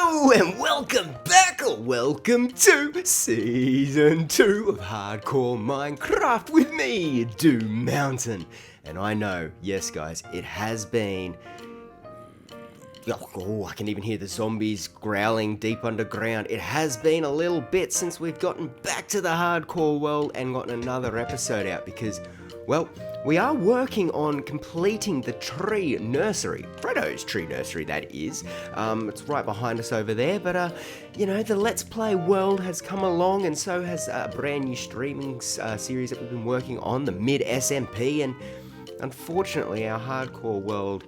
Hello and welcome back, or welcome to Season 2 of Hardcore Minecraft with me, Doom Mountain. And I know, yes guys, it has been... Oh, I can even hear the zombies growling deep underground. It has been a little bit since we've gotten back to the hardcore world and gotten another episode out because, well, we are working on completing the tree nursery. Freddo's tree nursery, that is. It's right behind us over there, but, you know, the Let's Play world has come along, and so has a brand new streaming series that we've been working on, the Mid SMP, and unfortunately our hardcore world,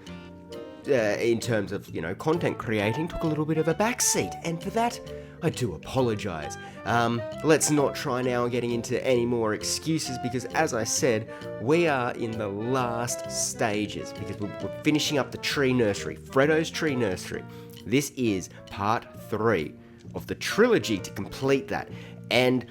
in terms of, you know, content creating, took a little bit of a backseat, and for that, I do apologise. Let's not try now getting into any more excuses because, as I said, we are in the last stages because we're finishing up the tree nursery, Freddo's tree nursery. This is part 3 of the trilogy to complete that, and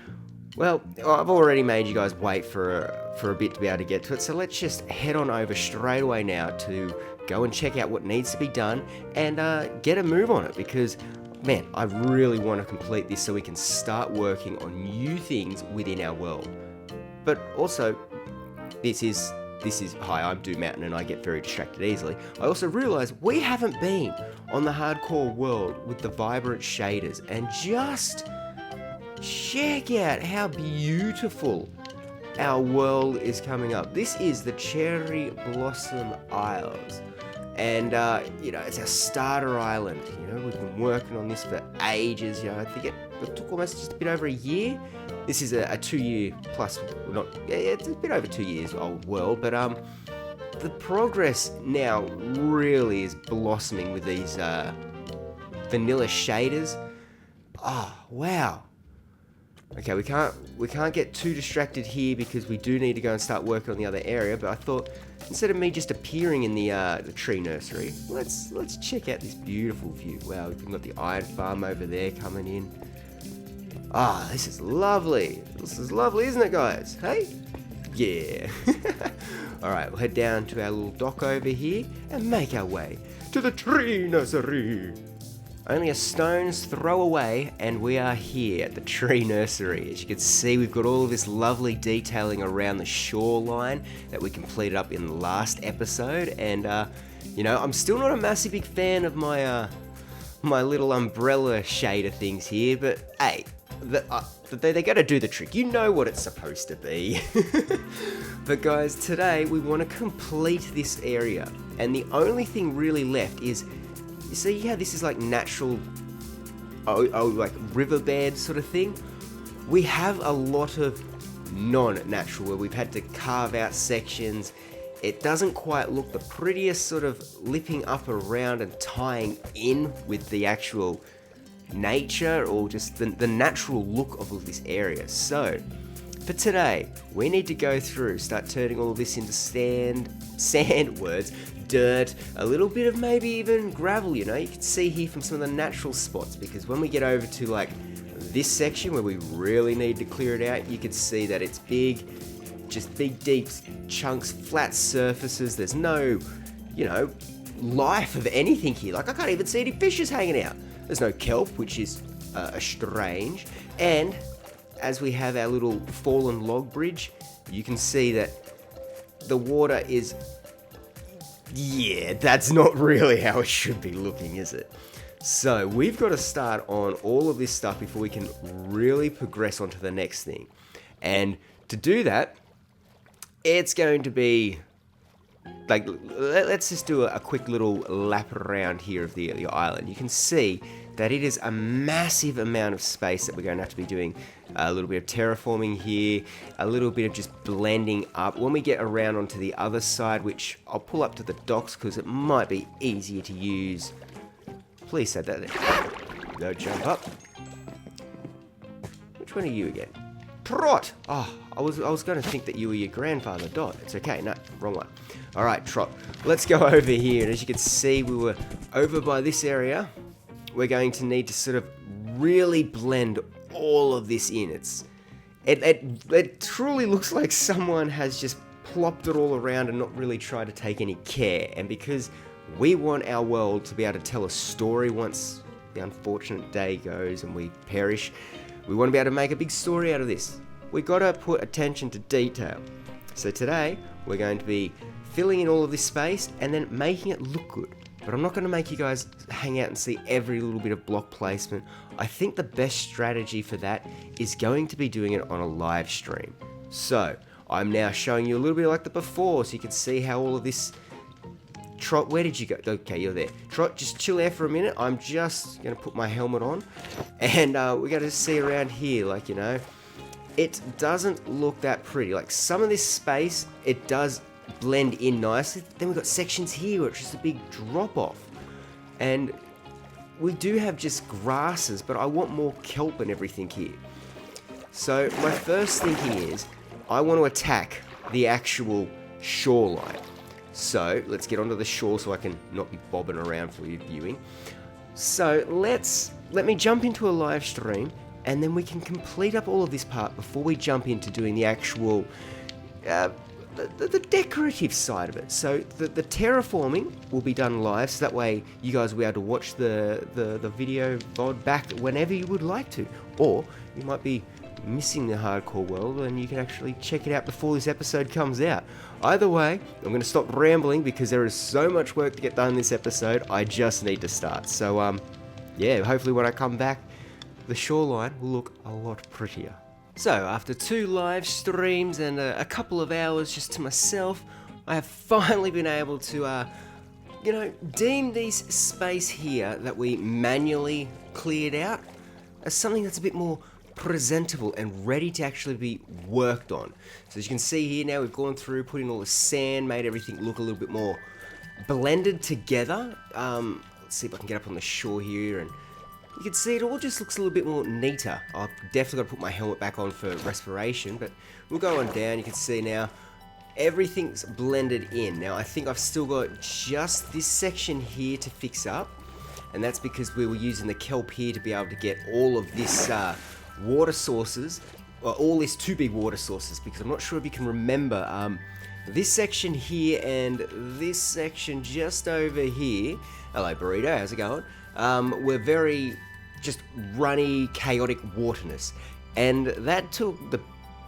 well, I've already made you guys wait for a bit to be able to get to it, so let's just head on over straight away now to go and check out what needs to be done and get a move on it because, man, I really want to complete this so we can start working on new things within our world. But also, this is hi, I'm Doom Mountain and I get very distracted easily. I also realise we haven't been on the hardcore world with the vibrant shaders, and just check out how beautiful our world is coming up. This is the Cherry Blossom Isles. And, you know, it's our starter island. You know, we've been working on this for ages. You know, I think it took almost just a bit over a year. This is a 2-year plus, it's a bit over 2 years old world. But the progress now really is blossoming with these vanilla shaders. Oh, wow. Okay, we can't get too distracted here because we do need to go and start working on the other area. But I thought, instead of me just appearing in the tree nursery, let's check out this beautiful view. Wow, we've got the iron farm over there coming in. Ah, this is lovely. This is lovely, isn't it, guys? Hey? Yeah. All right, we'll head down to our little dock over here and make our way to the tree nursery. Only a stone's throw away and we are here at the tree nursery. As you can see, we've got all of this lovely detailing around the shoreline that we completed up in the last episode. And, you know, I'm still not a massive big fan of my my little umbrella shader things here, but hey, they gotta do the trick. You know what it's supposed to be. But guys, today we want to complete this area. And the only thing really left is, you see how this is like natural, like riverbed sort of thing? We have a lot of non-natural where we've had to carve out sections. It doesn't quite look the prettiest, sort of lipping up around and tying in with the actual nature or just the natural look of this area. So, for today, we need to go through, start turning all of this into dirt, a little bit of maybe even gravel, you know. You can see here from some of the natural spots, because when we get over to like this section where we really need to clear it out, you can see that it's big, just big deep chunks, flat surfaces. There's no, you know, life of anything here. Like I can't even see any fishes hanging out. There's no kelp, which is strange. And as we have our little fallen log bridge, you can see that the water is, yeah, that's not really how it should be looking, is it? So we've got to start on all of this stuff before we can really progress on to the next thing. And to do that, it's going to be like, let's just do a quick little lap around here of the island. You can see that it is a massive amount of space that we're going to have to be doing a little bit of terraforming here, a little bit of just blending up. When we get around onto the other side, which I'll pull up to the docks because it might be easier to use. Please say that. No, jump up. Which one are you again? Trot! Oh, I was going to think that you were your grandfather, Dot. It's okay, no, wrong one. Alright, Trot, let's go over here. And as you can see, we were over by this area. We're going to need to sort of really blend all of this in. It truly looks like someone has just plopped it all around and not really tried to take any care. And because we want our world to be able to tell a story once the unfortunate day goes and we perish, we want to be able to make a big story out of this. We got to put attention to detail. So today we're going to be filling in all of this space and then making it look good. But I'm not going to make you guys hang out and see every little bit of block placement. I think the best strategy for that is going to be doing it on a live stream. So I'm now showing you a little bit like the before, so you can see how all of this... Trot, where did you go? Okay, you're there. Trot, just chill there for a minute. I'm just going to put my helmet on. And we're going to see around here, like, you know, it doesn't look that pretty. Like, some of this space, it does blend in nicely. Then we've got sections here where it's just a big drop off, and we do have just grasses, but I want more kelp and everything here. So my first thinking is I want to attack the actual shoreline. So let's get onto the shore so I can not be bobbing around for your viewing. So let me jump into a live stream, and then we can complete up all of this part before we jump into doing the actual the decorative side of it. So the terraforming will be done live, so that way you guys will be able to watch the video VOD back whenever you would like to. Or you might be missing the hardcore world and you can actually check it out before this episode comes out. Either way, I'm going to stop rambling because there is so much work to get done in this episode. I just need to start. So yeah, hopefully when I come back, the shoreline will look a lot prettier. So, after 2 live streams and a couple of hours just to myself, I have finally been able to, deem this space here that we manually cleared out as something that's a bit more presentable and ready to actually be worked on. So as you can see here now, we've gone through, put in all the sand, made everything look a little bit more blended together. Let's see if I can get up on the shore here, and you can see it all just looks a little bit more neater. I've definitely got to put my helmet back on for respiration, but we'll go on down. You can see now everything's blended in. Now I think I've still got just this section here to fix up, and that's because we were using the kelp here to be able to get all of this water sources, or all these 2 big water sources, because I'm not sure if you can remember this section here and this section just over here. Hello burrito, how's it going? Were very just runny, chaotic waterness, and that took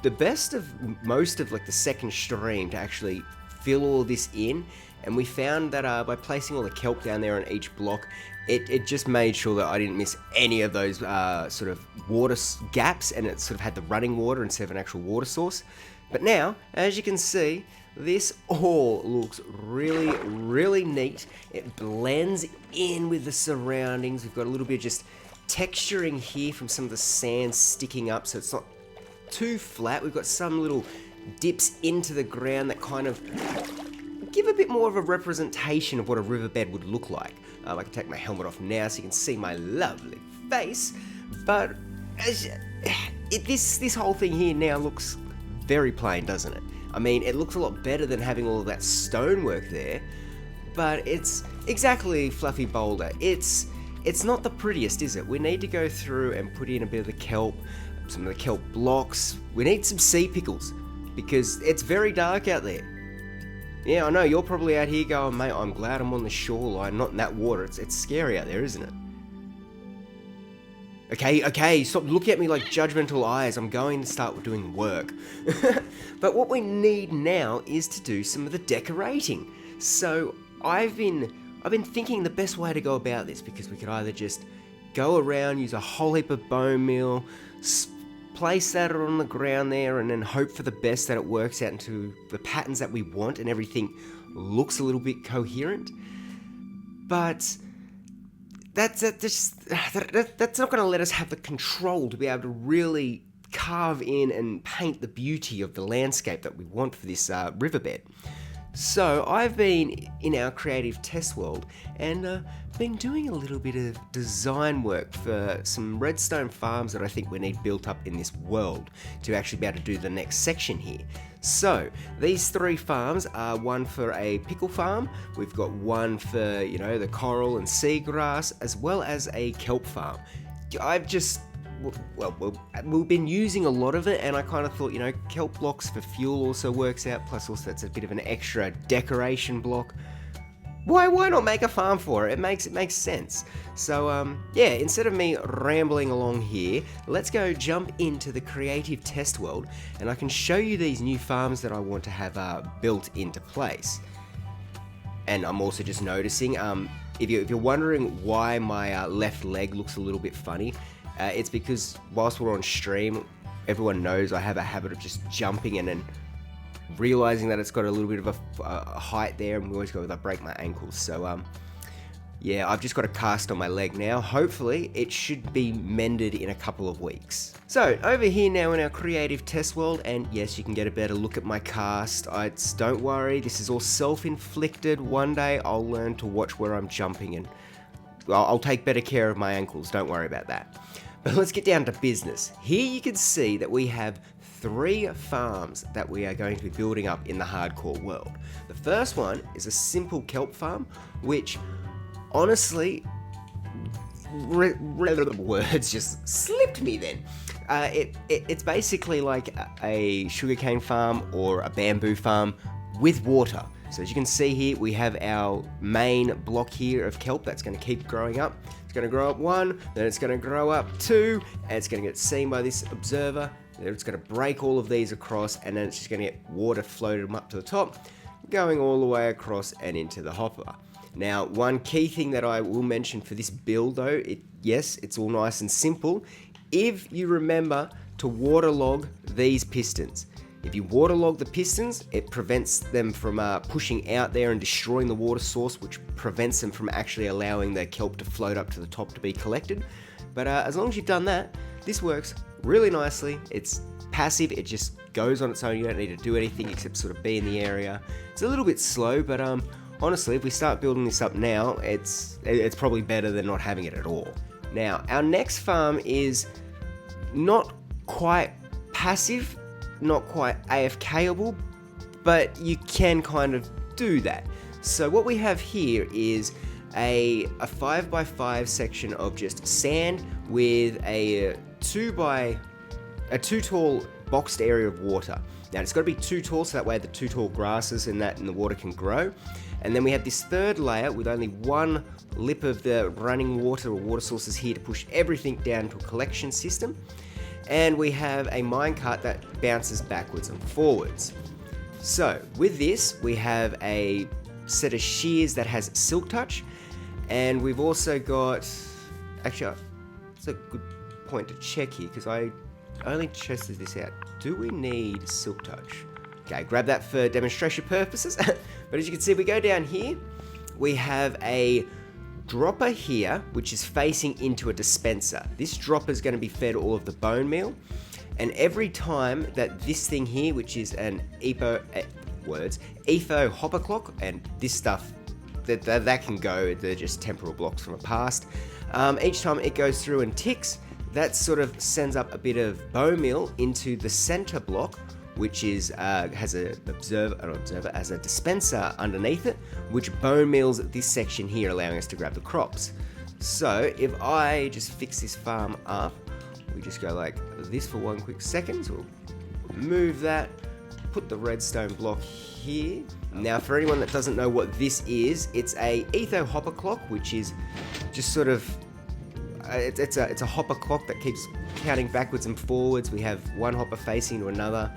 the best of most of like the second stream to actually fill all this in. And we found that by placing all the kelp down there on each block, it just made sure that I didn't miss any of those sort of water gaps, and it sort of had the running water instead of an actual water source. But now, as you can see, this all looks really, really neat. It blends in with the surroundings. We've got a little bit of just texturing here from some of the sand sticking up, so it's not too flat. We've got some little dips into the ground that kind of give a bit more of a representation of what a riverbed would look like. I can take my helmet off now so you can see my lovely face, but this whole thing here now looks very plain, doesn't it? I mean, it looks a lot better than having all of that stonework there, but it's exactly fluffy boulder. It's not the prettiest, is it? We need to go through and put in a bit of the kelp, some of the kelp blocks. We need some sea pickles because it's very dark out there. Yeah, I know, you're probably out here going, mate, I'm glad I'm on the shoreline, not in that water. It's scary out there, isn't it? Okay, stop looking at me like judgmental eyes. I'm going to start doing work. But what we need now is to do some of the decorating. So I've been thinking the best way to go about this, because we could either just go around, use a whole heap of bone meal, place that on the ground there, and then hope for the best that it works out into the patterns that we want and everything looks a little bit coherent. But that's not going to let us have the control to be able to really carve in and paint the beauty of the landscape that we want for this riverbed. So I've been in our creative test world and been doing a little bit of design work for some redstone farms that I think we need built up in this world to actually be able to do the next section here. So these 3 farms are one for a pickle farm, we've got one for, the coral and seagrass, as well as a kelp farm. We've been using a lot of it, and I kind of thought, kelp blocks for fuel also works out, plus also it's a bit of an extra decoration block. why not make a farm for it? It makes sense. So yeah, instead of me rambling along here, let's go jump into the creative test world, and I can show you these new farms that I want to have built into place. And I'm also just noticing, if you're wondering why my left leg looks a little bit funny, it's because whilst we're on stream, everyone knows I have a habit of just jumping and then realizing that it's got a little bit of a height there, and we always go with I break my ankles. So yeah, I've just got a cast on my leg now. Hopefully it should be mended in a couple of weeks. So over here now in our creative test world, and yes, you can get a better look at my cast. Don't worry, this is all self-inflicted. One day I'll learn to watch where I'm jumping, and I'll take better care of my ankles. Don't worry about that. But let's get down to business. Here you can see that we have 3 farms that we are going to be building up in the hardcore world. The first one is a simple kelp farm, which honestly, words just slipped me then. It's basically like a sugarcane farm or a bamboo farm with water. So as you can see here, we have our main block here of kelp that's going to keep growing up. It's going to grow up 1, then it's going to grow up 2, and it's going to get seen by this observer. Then it's going to break all of these across, and then it's just going to get water floated up to the top, going all the way across and into the hopper. Now, one key thing that I will mention for this build though, yes, it's all nice and simple, if you remember to waterlog these pistons. If you waterlog the pistons, it prevents them from pushing out there and destroying the water source, which prevents them from actually allowing the kelp to float up to the top to be collected. But as long as you've done that, this works really nicely. It's passive, it just goes on its own. You don't need to do anything except sort of be in the area. It's a little bit slow, but honestly, if we start building this up now, it's probably better than not having it at all. Now, our next farm is not quite passive, not quite AFKable, but you can kind of do that. So what we have here is a 5x5 section of just sand with a 2 tall boxed area of water. Now it's got to be 2 tall, so that way the 2 tall grasses and the water can grow. And then we have this third layer with only 1 lip of the running water or water sources here to push everything down to a collection system. And we have a minecart that bounces backwards and forwards. So with this, we have a set of shears that has silk touch, and we've also got, actually, it's a good point to check here because I only tested this out. Do we need silk touch? Okay, grab that for demonstration purposes. But as you can see, if we go down here, we have a dropper here, which is facing into a dispenser. This dropper is going to be fed all of the bone meal, and every time that this thing here, which is an etho hopper clock, and this stuff that can go, they're just temporal blocks from a past. Each time it goes through and ticks, that sort of sends up a bit of bone meal into the center block, which is has an observer as a dispenser underneath it, which bone meals this section here, allowing us to grab the crops. So if I just fix this farm up, we just go like this for 1 quick second. So we'll move that, put the redstone block here. Now for anyone that doesn't know what this is, it's a etho hopper clock, which is just sort of it's a hopper clock that keeps counting backwards and forwards. We have 1 hopper facing to another,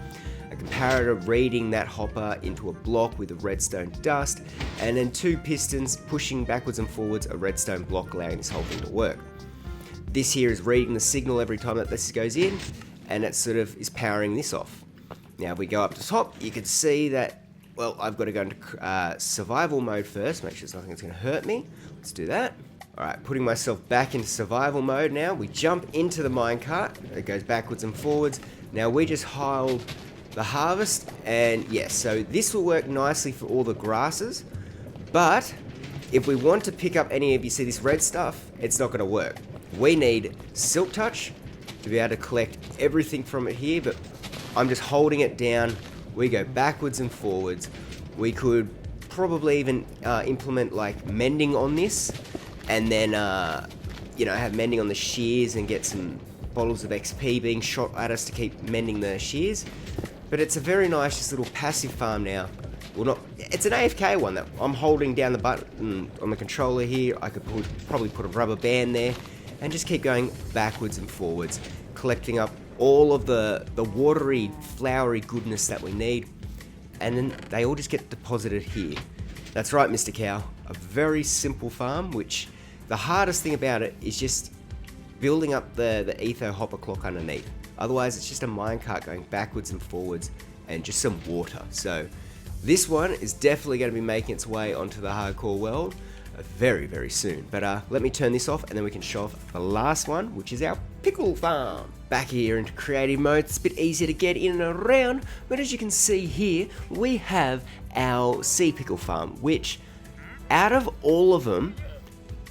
a comparator reading that hopper into a block with a redstone dust, and then 2 pistons pushing backwards and forwards a redstone block, allowing this whole thing to work. This here is reading the signal every time that this goes in, and it sort of is powering this off. Now if we go up to top, you can see that, well, I've got to go into survival mode first, make sure there's nothing that's going to hurt me. Let's do that. Alright, putting myself back into survival mode now. We jump into the minecart. It goes backwards and forwards. Now we just hold the harvest, and yes, so this will work nicely for all the grasses, but if we want to pick up any of, you see this red stuff, it's not going to work. We need silk touch to be able to collect everything from it here, but I'm just holding it down. We go backwards and forwards. We could probably even implement like mending on this, and then have mending on the shears and get some bottles of XP being shot at us to keep mending the shears. But it's a very nice just little passive farm now, well, not, it's an AFK one that I'm holding down the button on the controller here. I could probably put a rubber band there and just keep going backwards and forwards, collecting up all of the watery, flowery goodness that we need, and then they all just get deposited here. That's right, Mr. Cow, a very simple farm, which the hardest thing about it is just building up the etho hopper clock underneath. Otherwise, it's just a minecart going backwards and forwards and just some water. So this one is definitely going to be making its way onto the hardcore world very, very soon. But let me turn this off and then we can show off the last one, which is our pickle farm. Back here into creative mode, it's a bit easier to get in and around, but as you can see here, we have our sea pickle farm, which out of all of them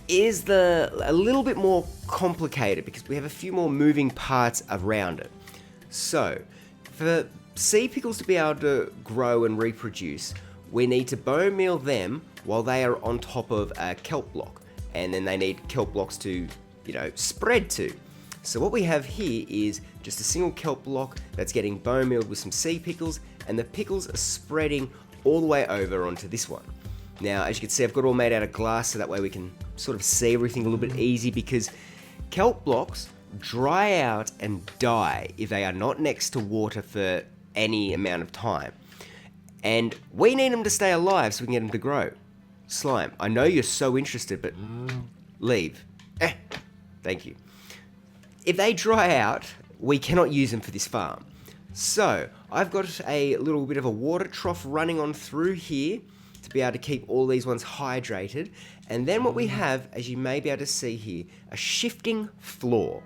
is a little bit more complicated because we have a few more moving parts around it. So for sea pickles to be able to grow and reproduce, we need to bone meal them while they are on top of a kelp block, and then they need kelp blocks to, spread to. So what we have here is just a single kelp block that's getting bone mealed with some sea pickles, and the pickles are spreading all the way over onto this one. Now, as you can see, I've got it all made out of glass, so that way we can sort of see everything a little bit easy, because kelp blocks dry out and die if they are not next to water for any amount of time. And we need them to stay alive so we can get them to grow. Slime, I know you're so interested, but leave. Thank you. If they dry out, we cannot use them for this farm. So I've got a little bit of a water trough running on through here to be able to keep all these ones hydrated. And then what we have, as you may be able to see here, a shifting floor.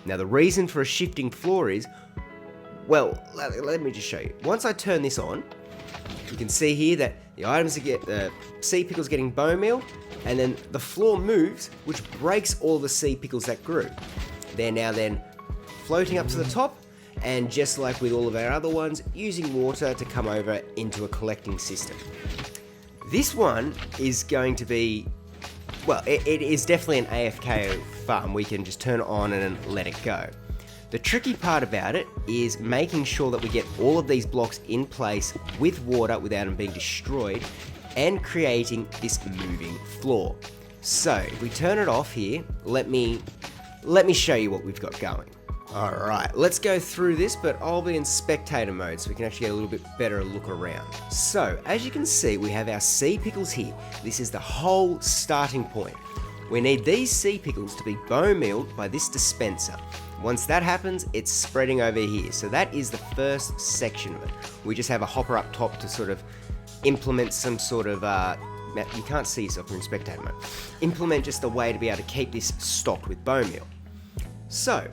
Now the reason for a shifting floor is, well, let me just show you. Once I turn this on, you can see here that the items get the sea pickles getting bone meal, and then the floor moves, which breaks all the sea pickles that grew. They're now then floating up to the top, and just like with all of our other ones, using water to come over into a collecting system. This one is going to be, well, it is definitely an AFK farm. We can just turn it on and let it go. The tricky part about it is making sure that we get all of these blocks in place with water without them being destroyed, and creating this moving floor. So if we turn it off here, let me show you what we've got going. Alright, let's go through this, but I'll be in spectator mode so we can actually get a little bit better look around. So, as you can see, we have our sea pickles here. This is the whole starting point. We need these sea pickles to be bone mealed by this dispenser. Once that happens, it's spreading over here. So that is the first section of it. We just have a hopper up top to sort of implement some sort of, you can't see yourself, you're in spectator mode. Implement just a way to be able to keep this stocked with bone meal. So,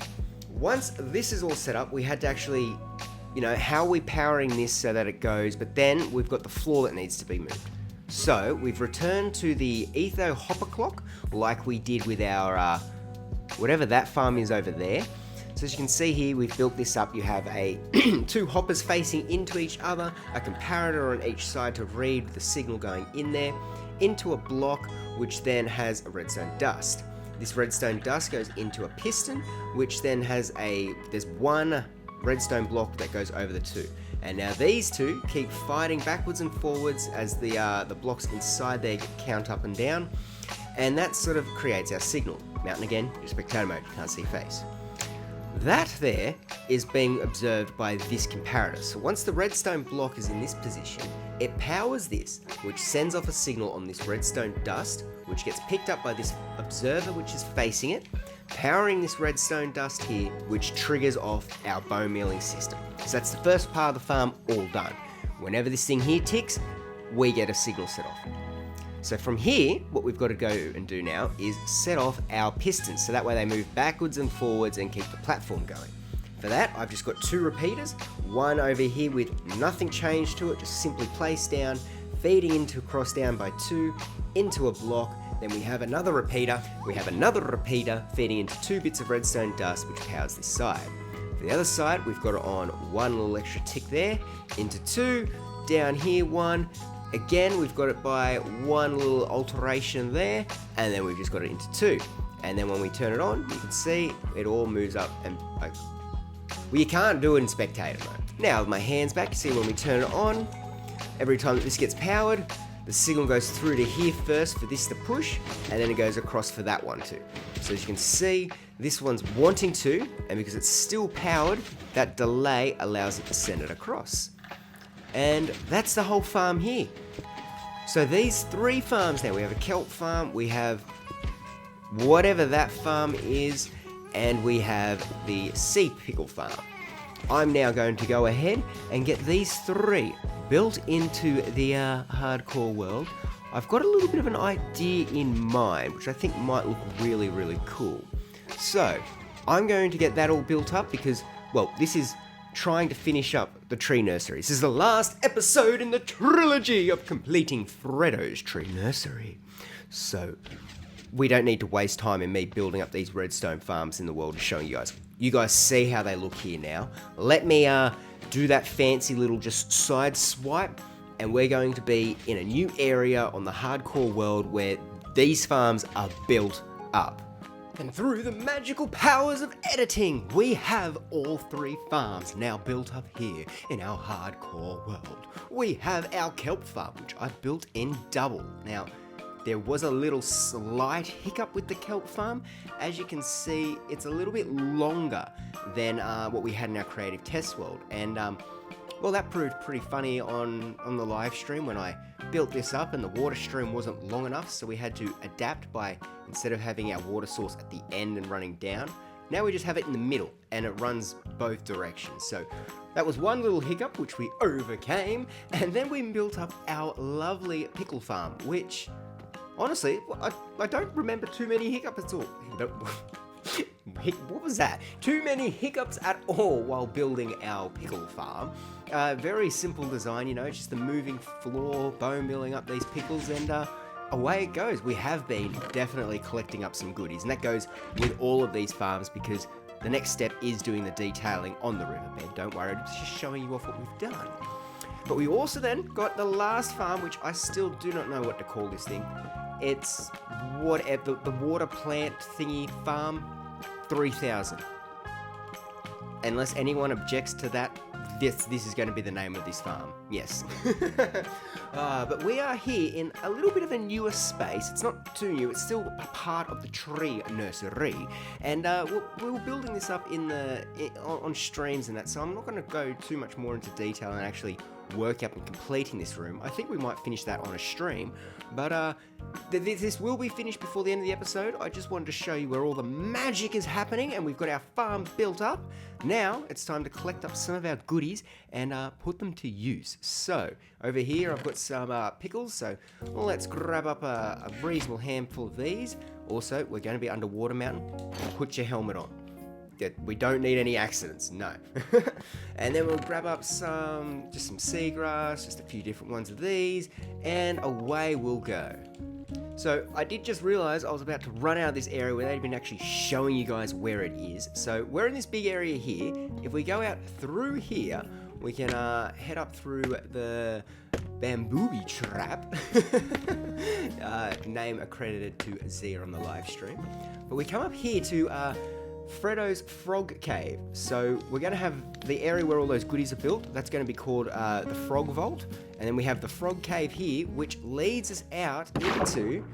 once this is all set up, we had to actually, how are we powering this so that it goes, but then we've got the floor that needs to be moved. So, we've returned to the etho hopper clock, like we did with our, whatever that farm is over there. So as you can see here, we've built this up. You have a two hoppers facing into each other, a comparator on each side to read with the signal going in there, into a block, which then has a redstone dust. This redstone dust goes into a piston, which then has there's one redstone block that goes over the two. And now these two keep fighting backwards and forwards as the blocks inside there count up and down. And that sort of creates our signal. Mountain again, just spectator mode, you can't see face. That there is being observed by this comparator. So once the redstone block is in this position, it powers this, which sends off a signal on this redstone dust, which gets picked up by this observer which is facing it, powering this redstone dust here, which triggers off our bone mealing system. So that's the first part of the farm all done. Whenever this thing here ticks, we get a signal set off. So from here, what we've got to go and do now is set off our pistons, so that way they move backwards and forwards and keep the platform going. For that, I've just got two repeaters, one over here with nothing changed to it, just simply placed down, feeding into cross down by two, into a block. Then we have another repeater, feeding into two bits of redstone dust, which powers this side. For the other side, we've got it on one little extra tick there, into two, down here one. Again, we've got it by one little alteration there, and then we've just got it into two. And then when we turn it on, you can see it all moves up and well, you can't do it in spectator mode. Now with my hands back, you see when we turn it on, every time that this gets powered, the signal goes through to here first for this to push, and then it goes across for that one too. So as you can see, this one's wanting to, and because it's still powered, that delay allows it to send it across. And that's the whole farm here. So these 3 farms now, we have a kelp farm, we have whatever that farm is, and we have the sea pickle farm. I'm now going to go ahead and get these 3 built into the hardcore world. I've got a little bit of an idea in mind, which I think might look really, really cool. So, I'm going to get that all built up because, well, this is trying to finish up the tree nursery. This is the last episode in the trilogy of completing Freddo's tree nursery. So, we don't need to waste time in me building up these redstone farms in the world and showing you guys. You guys see how they look here now. Let me do that fancy little just side swipe, and we're going to be in a new area on the hardcore world where these farms are built up. And through the magical powers of editing, we have all 3 farms now built up here in our hardcore world. We have our kelp farm, which I built in double. Now, there was a little slight hiccup with the kelp farm. As you can see, it's a little bit longer than what we had in our creative test world. And, well, that proved pretty funny on the live stream when I built this up and the water stream wasn't long enough. So we had to adapt by, instead of having our water source at the end and running down, now we just have it in the middle and it runs both directions. So that was one little hiccup which we overcame. And then we built up our lovely pickle farm, which... honestly, I don't remember too many hiccups at all. What was that? Too many hiccups at all while building our pickle farm. Very simple design, you know, just the moving floor, bone milling up these pickles, and away it goes. We have been definitely collecting up some goodies, and that goes with all of these farms because the next step is doing the detailing on the riverbed. Don't worry, I'm just showing you off what we've done. But we also then got the last farm, which I still do not know what to call this thing. It's whatever, the water plant thingy farm 3000. Unless anyone objects to that, this is going to be the name of this farm. Yes. But we are here in a little bit of a newer space. It's not too new. It's still a part of the tree nursery. And we were building this up on streams and that, so I'm not going to go too much more into detail and actually work up and completing this room. I think we might finish that on a stream, but this will be finished before the end of the episode. I just wanted to show you where all the magic is happening, and we've got our farm built up. Now it's time to collect up some of our goodies and put them to use. So over here I've got some pickles, so let's grab up a reasonable handful of these. Also, we're going to be underwater mountain. Put your helmet on. We don't need any accidents, no. And then we'll grab up some seagrass, just a few different ones of these, and away we'll go. So I did just realize I was about to run out of this area without even actually showing you guys where it is. So we're in this big area here. If we go out through here, we can head up through the bamboo trap. Name accredited to Zia on the live stream. But we come up here to Freddo's Frog Cave. So we're going to have the area where all those goodies are built. That's going to be called the Frog Vault. And then we have the Frog Cave here, which leads us out into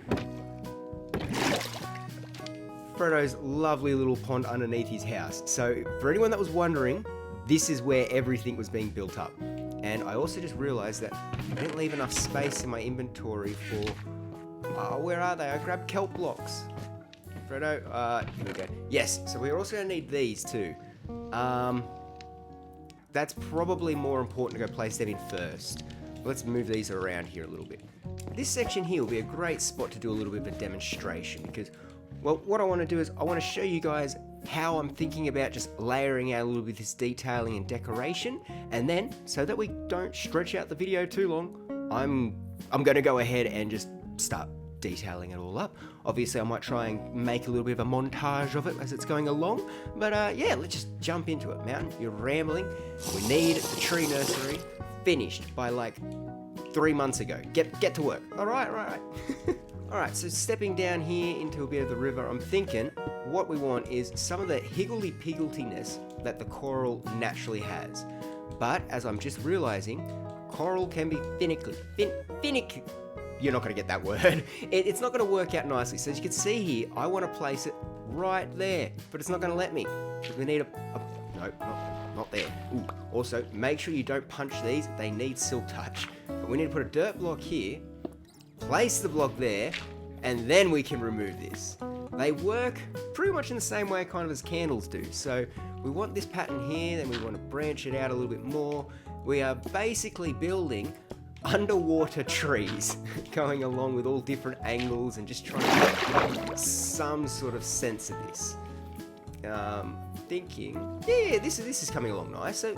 Freddo's lovely little pond underneath his house. So for anyone that was wondering, this is where everything was being built up. And I also just realized that I didn't leave enough space in my inventory for... where are they? I grabbed kelp blocks. Freddo, here we go. Yes, so we're also going to need these too. That's probably more important to go place them in first. Let's move these around here a little bit. This section here will be a great spot to do a little bit of a demonstration because, well, what I want to do is I want to show you guys how I'm thinking about just layering out a little bit of this detailing and decoration, and then, so that we don't stretch out the video too long, I'm going to go ahead and just start detailing it all up. Obviously, I might try and make a little bit of a montage of it as it's going along, but yeah, let's just jump into it. Mountain, you're rambling. We need the tree nursery finished by like 3 months ago. Get to work. All right. All right, so stepping down here into a bit of the river, I'm thinking what we want is some of the higgledy-piggletiness that the coral naturally has. But as I'm just realizing, coral can be finicky. You're not going to get that word. It's not going to work out nicely. So as you can see here, I want to place it right there, but it's not going to let me. We need no, not there. Ooh. Also, make sure you don't punch these. They need silk touch. But we need to put a dirt block here, place the block there, and then we can remove this. They work pretty much in the same way kind of as candles do. So we want this pattern here, then we want to branch it out a little bit more. We are basically building underwater trees going along with all different angles and just trying to make some sort of sense of this. Thinking, yeah, this is coming along nice. So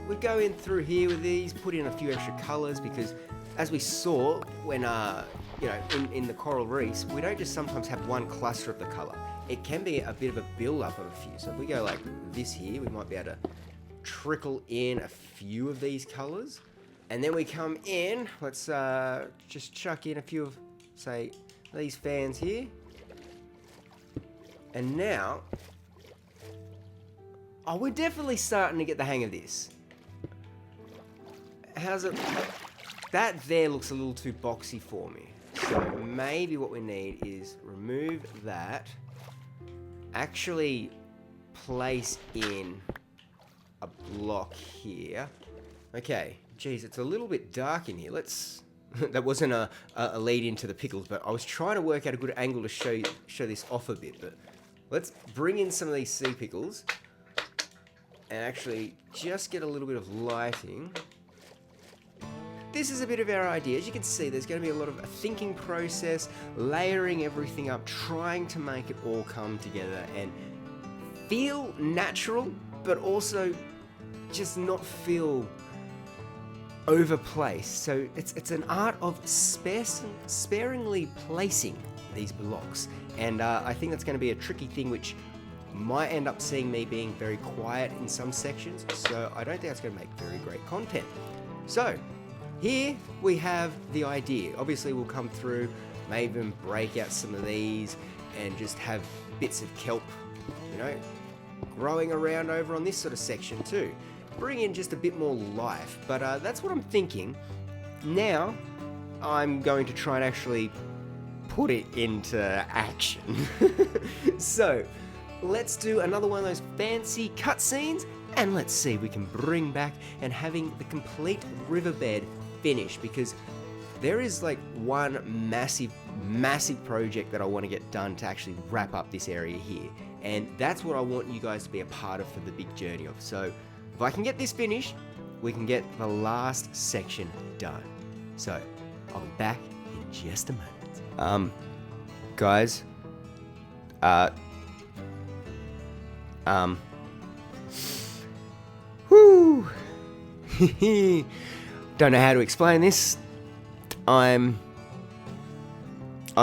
we go in through here with these, put in a few extra colors because as we saw when in the coral reefs, we don't just sometimes have one cluster of the color. It can be a bit of a build up of a few. So if we go like this here, we might be able to trickle in a few of these colors. And then we come in, let's just chuck in a few of, say, these fans here. And now, we're definitely starting to get the hang of this. How's it? That there looks a little too boxy for me. So maybe what we need is remove that, actually place in a block here. Okay. Geez, it's a little bit dark in here. That wasn't a lead into the pickles, but I was trying to work out a good angle to show this off a bit. But let's bring in some of these sea pickles and actually just get a little bit of lighting. This is a bit of our idea. As you can see, there's going to be a lot of a thinking process, layering everything up, trying to make it all come together and feel natural, but also just not feel overplaced. So it's an art of sparingly placing these blocks, and I think that's going to be a tricky thing which might end up seeing me being very quiet in some sections, so I don't think that's going to make very great content. So here we have the idea. Obviously we'll come through, maybe even break out some of these and just have bits of kelp, growing around over on this sort of section too. Bring in just a bit more life, but that's what I'm thinking. Now, I'm going to try and actually put it into action. So, let's do another one of those fancy cutscenes, and let's see if we can bring back and having the complete riverbed finished, because there is like one massive project that I want to get done to actually wrap up this area here, and that's what I want you guys to be a part of for the big journey of. So, if I can get this finished, we can get the last section done. So, I'll be back in just a moment. Guys, whoo, don't know how to explain this. I'm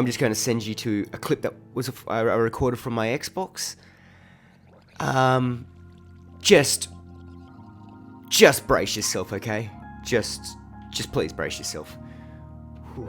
just going to send you to a clip that was I recorded from my Xbox. Just brace yourself, okay? Just please brace yourself. Whew.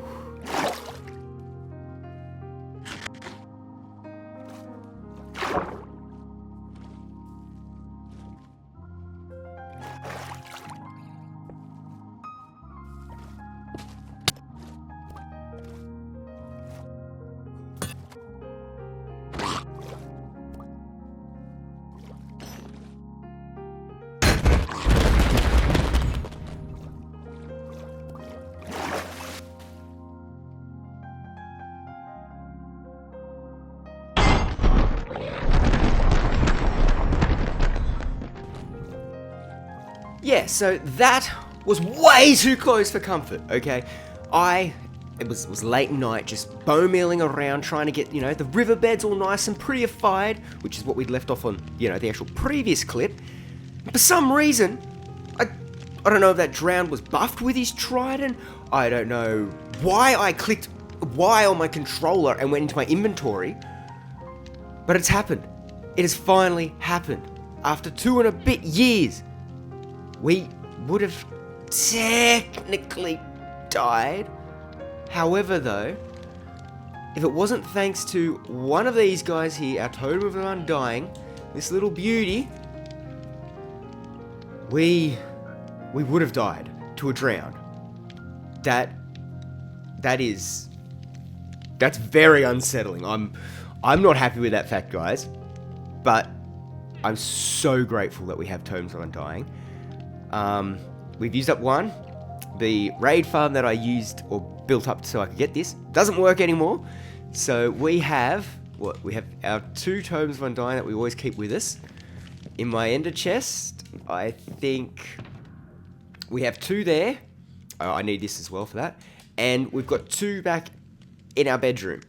Yeah, so that was way too close for comfort, okay? It was late night, just bone milling around, trying to get, the riverbeds all nice and prettified, which is what we'd left off on, the actual previous clip. And for some reason, I don't know if that drowned was buffed with his trident. I don't know why I clicked Y on my controller and went into my inventory. But it's happened. It has finally happened. After 2 and a bit years, we would have technically died. However, though, if it wasn't thanks to one of these guys here, our Totem of Undying, this little beauty, we would have died to a drown. that's very unsettling. I'm not happy with that fact, guys, but I'm so grateful that we have Tomes of Undying. We've used up one. The raid farm that I used or built up so I could get this doesn't work anymore. So we have our 2 Tomes of Undying that we always keep with us. In my ender chest, I think we have 2 there. Oh, I need this as well for that. And we've got 2 back in our bedroom.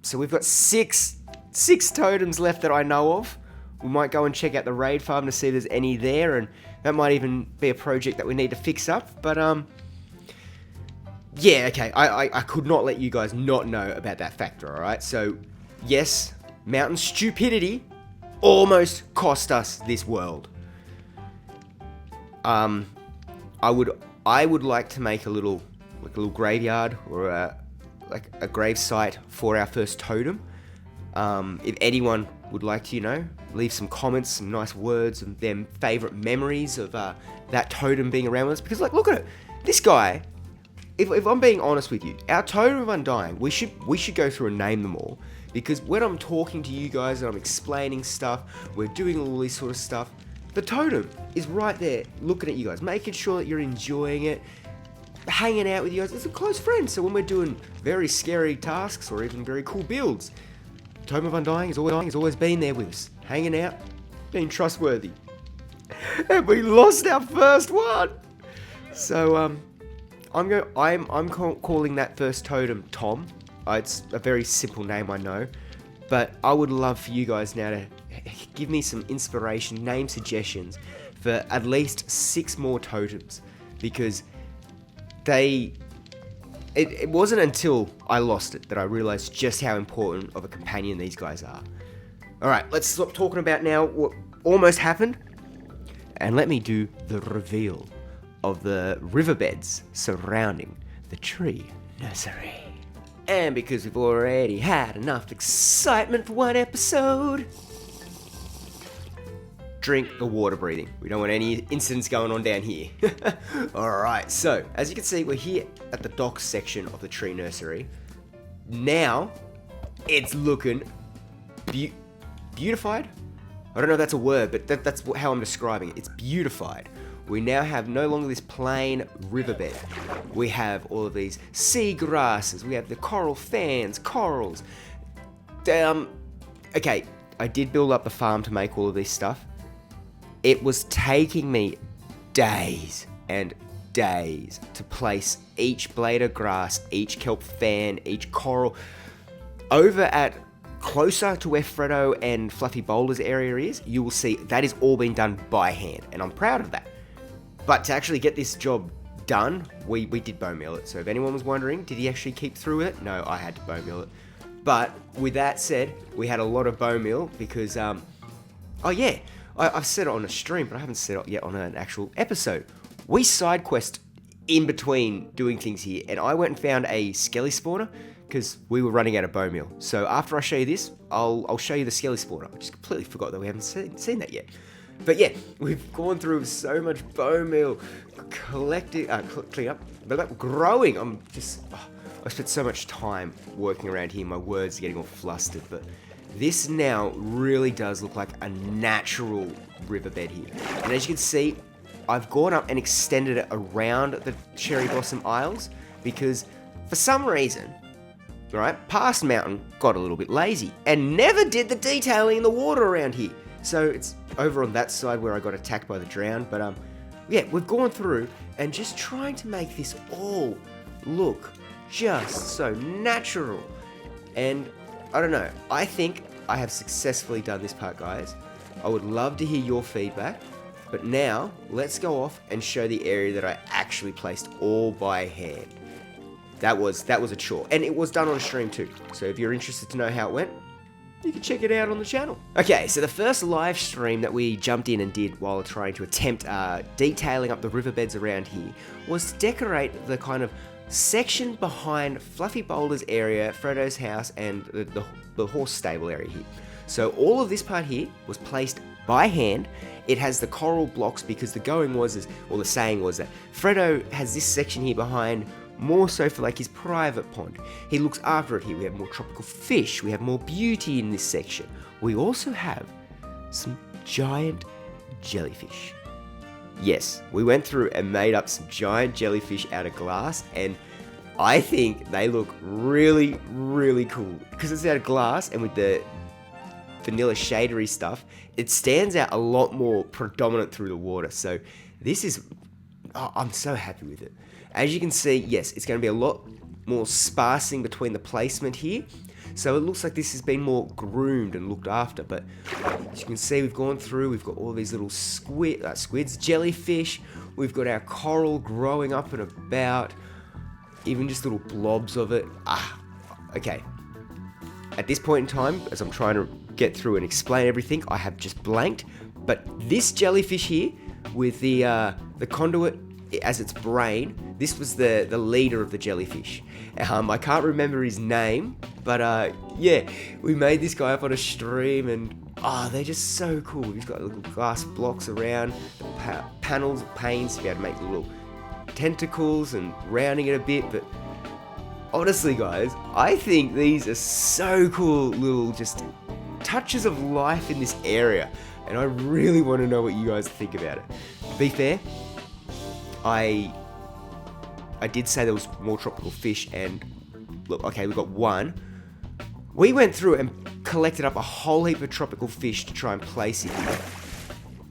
So we've got 6 totems left that I know of. We might go and check out the raid farm to see if there's any there, and that might even be a project that we need to fix up. But yeah, okay, I could not let you guys not know about that factor, alright? So, yes, mountain stupidity almost cost us this world. I would like to make a little graveyard or a grave site for our first totem. If anyone would like to, leave some comments, some nice words, and them favourite memories of that totem being around with us. Because, look at it. This guy, if I'm being honest with you, our Totem of Undying, we should go through and name them all. Because when I'm talking to you guys and I'm explaining stuff, we're doing all this sort of stuff, the totem is right there looking at you guys, making sure that you're enjoying it, hanging out with you guys. It's a close friend. So when we're doing very scary tasks or even very cool builds, Totem of Undying has always been there with us, hanging out, being trustworthy. And we lost our first one. So I'm calling that first totem Tom. It's a very simple name, I know, but I would love for you guys now to give me some inspiration, name suggestions for at least 6 more totems, because it wasn't until I lost it that I realized just how important of a companion these guys are. Alright, let's stop talking about now what almost happened, and let me do the reveal of the riverbeds surrounding the tree nursery. And because we've already had enough excitement for one episode, drink the water breathing. We don't want any incidents going on down here. Alright, so as you can see, we're here at the docks section of the tree nursery. Now, it's looking beautified? I don't know if that's a word, but that's how I'm describing it. It's beautified. We now have no longer this plain riverbed. We have all of these sea grasses. We have the coral fans, corals. Okay, I did build up the farm to make all of this stuff. It was taking me days and days to place each blade of grass, each kelp fan, each coral. Over at closer to where Freddo and Fluffy Boulder's area is, you will see that is all been done by hand, and I'm proud of that. But to actually get this job done, we did bone meal it. So if anyone was wondering, did he actually keep through it? No, I had to bone meal it. But with that said, we had a lot of bone meal because, oh yeah, I've said it on a stream, but I haven't said it yet on an actual episode. We side quest in between doing things here, and I went and found a skelly spawner because we were running out of bone meal. So after I show you this, I'll show you the skelly spawner. I just completely forgot that we haven't seen that yet. But yeah, we've gone through so much bone meal, cleaning up, growing. I spent so much time working around here, my words are getting all flustered, but this now really does look like a natural riverbed here. And as you can see, I've gone up and extended it around the Cherry Blossom Isles because for some reason, right, Past Mountain got a little bit lazy and never did the detailing in the water around here. So it's over on that side where I got attacked by the drown, but yeah, we've gone through and just trying to make this all look just so natural. And I don't know, I think I have successfully done this part, guys. I would love to hear your feedback, but now let's go off and show the area that I actually placed all by hand. That was a chore, and it was done on stream too. So if you're interested to know how it went, you can check it out on the channel. Okay, so the first live stream that we jumped in and did while trying to attempt detailing up the riverbeds around here was to decorate the kind of section behind Fluffy Boulder's area, Freddo's house, and the horse stable area here. So all of this part here was placed by hand. It has the coral blocks because the saying was that Fredo has this section here behind more so for like his private pond. He looks after it here. We have more tropical fish. We have more beauty in this section. We also have some giant jellyfish. Yes, we went through and made up some giant jellyfish out of glass, and I think they look really, really cool. Because it's out of glass and with the vanilla shadery stuff, it stands out a lot more predominant through the water. So this is, I'm so happy with it. As you can see, yes, it's going to be a lot more sparsing between the placement here. So it looks like this has been more groomed and looked after. But as you can see, we've gone through, we've got all these little squids, jellyfish. We've got our coral growing up and about, even just little blobs of it. Okay. At this point in time, as I'm trying to get through and explain everything, I have just blanked. But this jellyfish here, with the conduit as its brain, this was the leader of the jellyfish. I can't remember his name, but yeah, we made this guy up on a stream, and they're just so cool. He's got little glass blocks around, panels, panes to be able to make little tentacles and rounding it a bit. But honestly, guys, I think these are so cool, little just touches of life in this area, and I really want to know what you guys think about it. To be fair, I did say there was more tropical fish, and look, okay, we've got one. We went through and collected up a whole heap of tropical fish to try and place it here.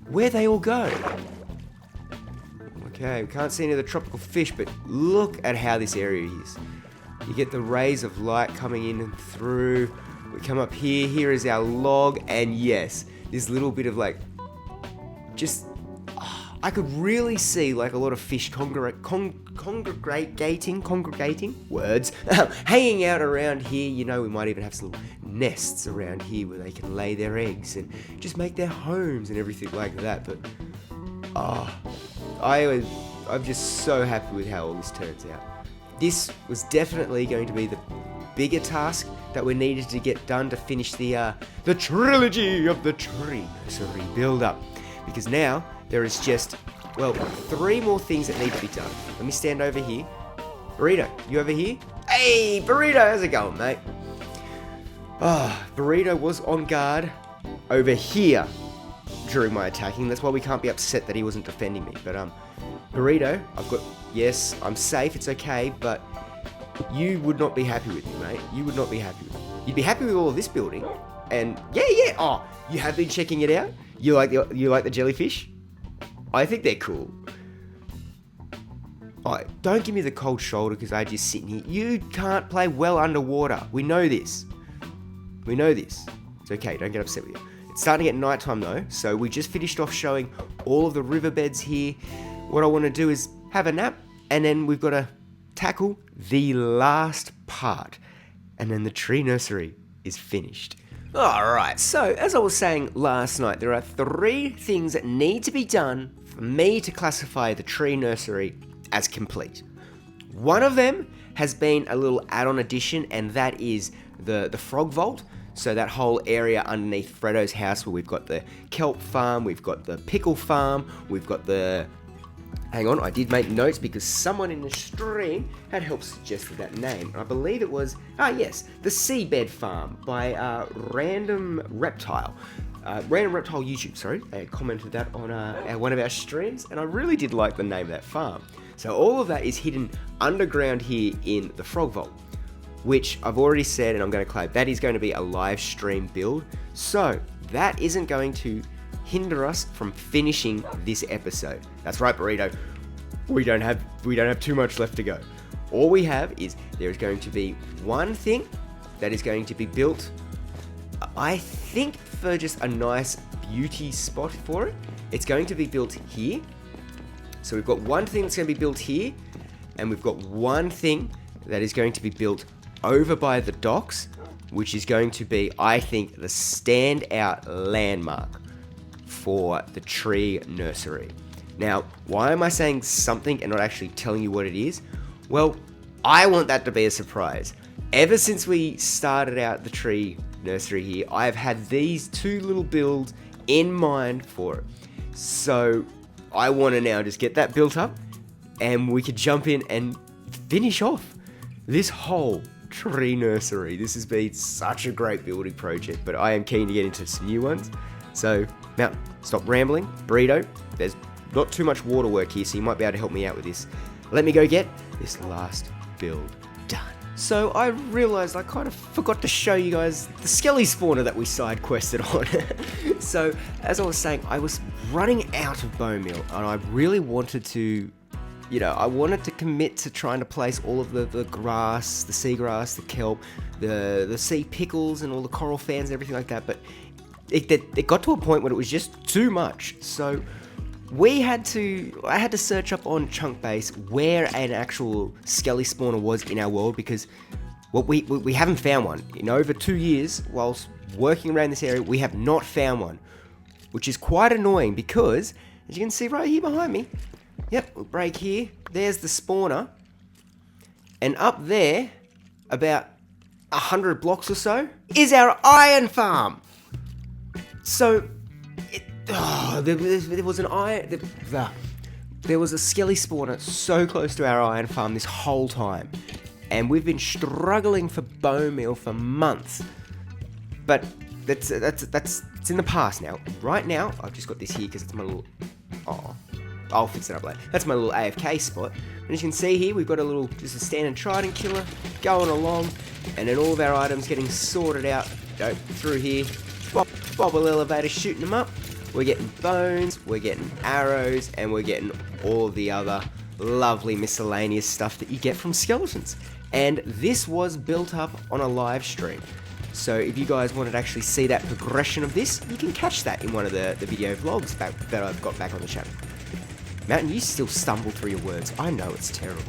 Where'd they all go? Okay, we can't see any of the tropical fish, but look at how this area is. You get the rays of light coming in and through. We come up here, here is our log, and yes, this little bit of like, just, I could really see like a lot of fish congregating, words, hanging out around here. You know, we might even have some little nests around here where they can lay their eggs and just make their homes and everything like that. But, I'm just so happy with how all this turns out. This was definitely going to be the bigger task that we needed to get done to finish the trilogy of the tree nursery build-up. Because now, there is just, well, 3 more things that need to be done. Let me stand over here. Burrito, you over here? Hey, Burrito, how's it going, mate? Burrito was on guard over here during my attacking. That's why we can't be upset that he wasn't defending me. But, Burrito, yes, I'm safe, it's okay, but you would not be happy with me, mate. You would not be happy with me. You'd be happy with all of this building, and yeah, you have been checking it out? You like the jellyfish? I think they're cool. Don't give me the cold shoulder because I'm just sitting here. You can't play well underwater. We know this. It's okay, don't get upset with you. It's starting to get nighttime though, so we just finished off showing all of the riverbeds here. What I want to do is have a nap, and then we've got to tackle the last part, and then the tree nursery is finished. Alright, so as I was saying last night, there are 3 things that need to be done for me to classify the tree nursery as complete. One of them has been a little add-on addition, and that is the frog vault. So that whole area underneath Fredo's house where we've got the kelp farm, we've got the pickle farm, we've got the... Hang on, I did make notes because someone in the stream had helped suggested that name. And I believe it was, yes, the Seabed Farm by Random Reptile. Random Reptile YouTube, sorry, commented that on one of our streams, and I really did like the name of that farm. So all of that is hidden underground here in the Frog Vault, which I've already said, and I'm going to claim, that is going to be a live stream build. So that isn't going to hinder us from finishing this episode. That's right, Burrito. We don't have too much left to go. All we have is there is going to be one thing that is going to be built, I think, for just a nice beauty spot for it. It's going to be built here. So we've got one thing that's going to be built here, and we've got one thing that is going to be built over by the docks, which is going to be, I think, the standout landmark for the tree nursery. Now, why am I saying something and not actually telling you what it is? Well, I want that to be a surprise. Ever since we started out the tree nursery here, I've had these 2 little builds in mind for it. So I want to now just get that built up, and we could jump in and finish off this whole tree nursery. This has been such a great building project, but I am keen to get into some new ones. So, Mountain, stop rambling. Burrito, there's not too much water work here, so you might be able to help me out with this. Let me go get this last build done. So I realized I kind of forgot to show you guys the skelly spawner that we side quested on. So, as I was saying, I was running out of bone meal, and I really wanted to, I wanted to commit to trying to place all of the grass, the seagrass, the kelp, the sea pickles, and all the coral fans and everything like that, but it got to a point when it was just too much. So I had to search up on Chunkbase where an actual skelly spawner was in our world, because we haven't found one. In over 2 years, whilst working around this area, we have not found one, which is quite annoying because, as you can see right here behind me, yep, we'll break here, there's the spawner, and up there, about 100 blocks or so, is our iron farm. So, there was an iron, there was a skelly spawner so close to our iron farm this whole time, and we've been struggling for bone meal for months. But that's it's in the past now. Right now, I've just got this here because it's my little. Oh, I'll fix it up later. That's my little AFK spot. And as you can see here, we've got just a standard trident killer going along, and then all of our items getting sorted out. Go through here, bobble elevator shooting them up. We're getting bones, we're getting arrows, and we're getting all the other lovely miscellaneous stuff that you get from skeletons. And this was built up on a live stream. So if you guys wanted to actually see that progression of this, you can catch that in one of the video vlogs that I've got back on the channel. Mountain, you still stumble through your words. I know it's terrible.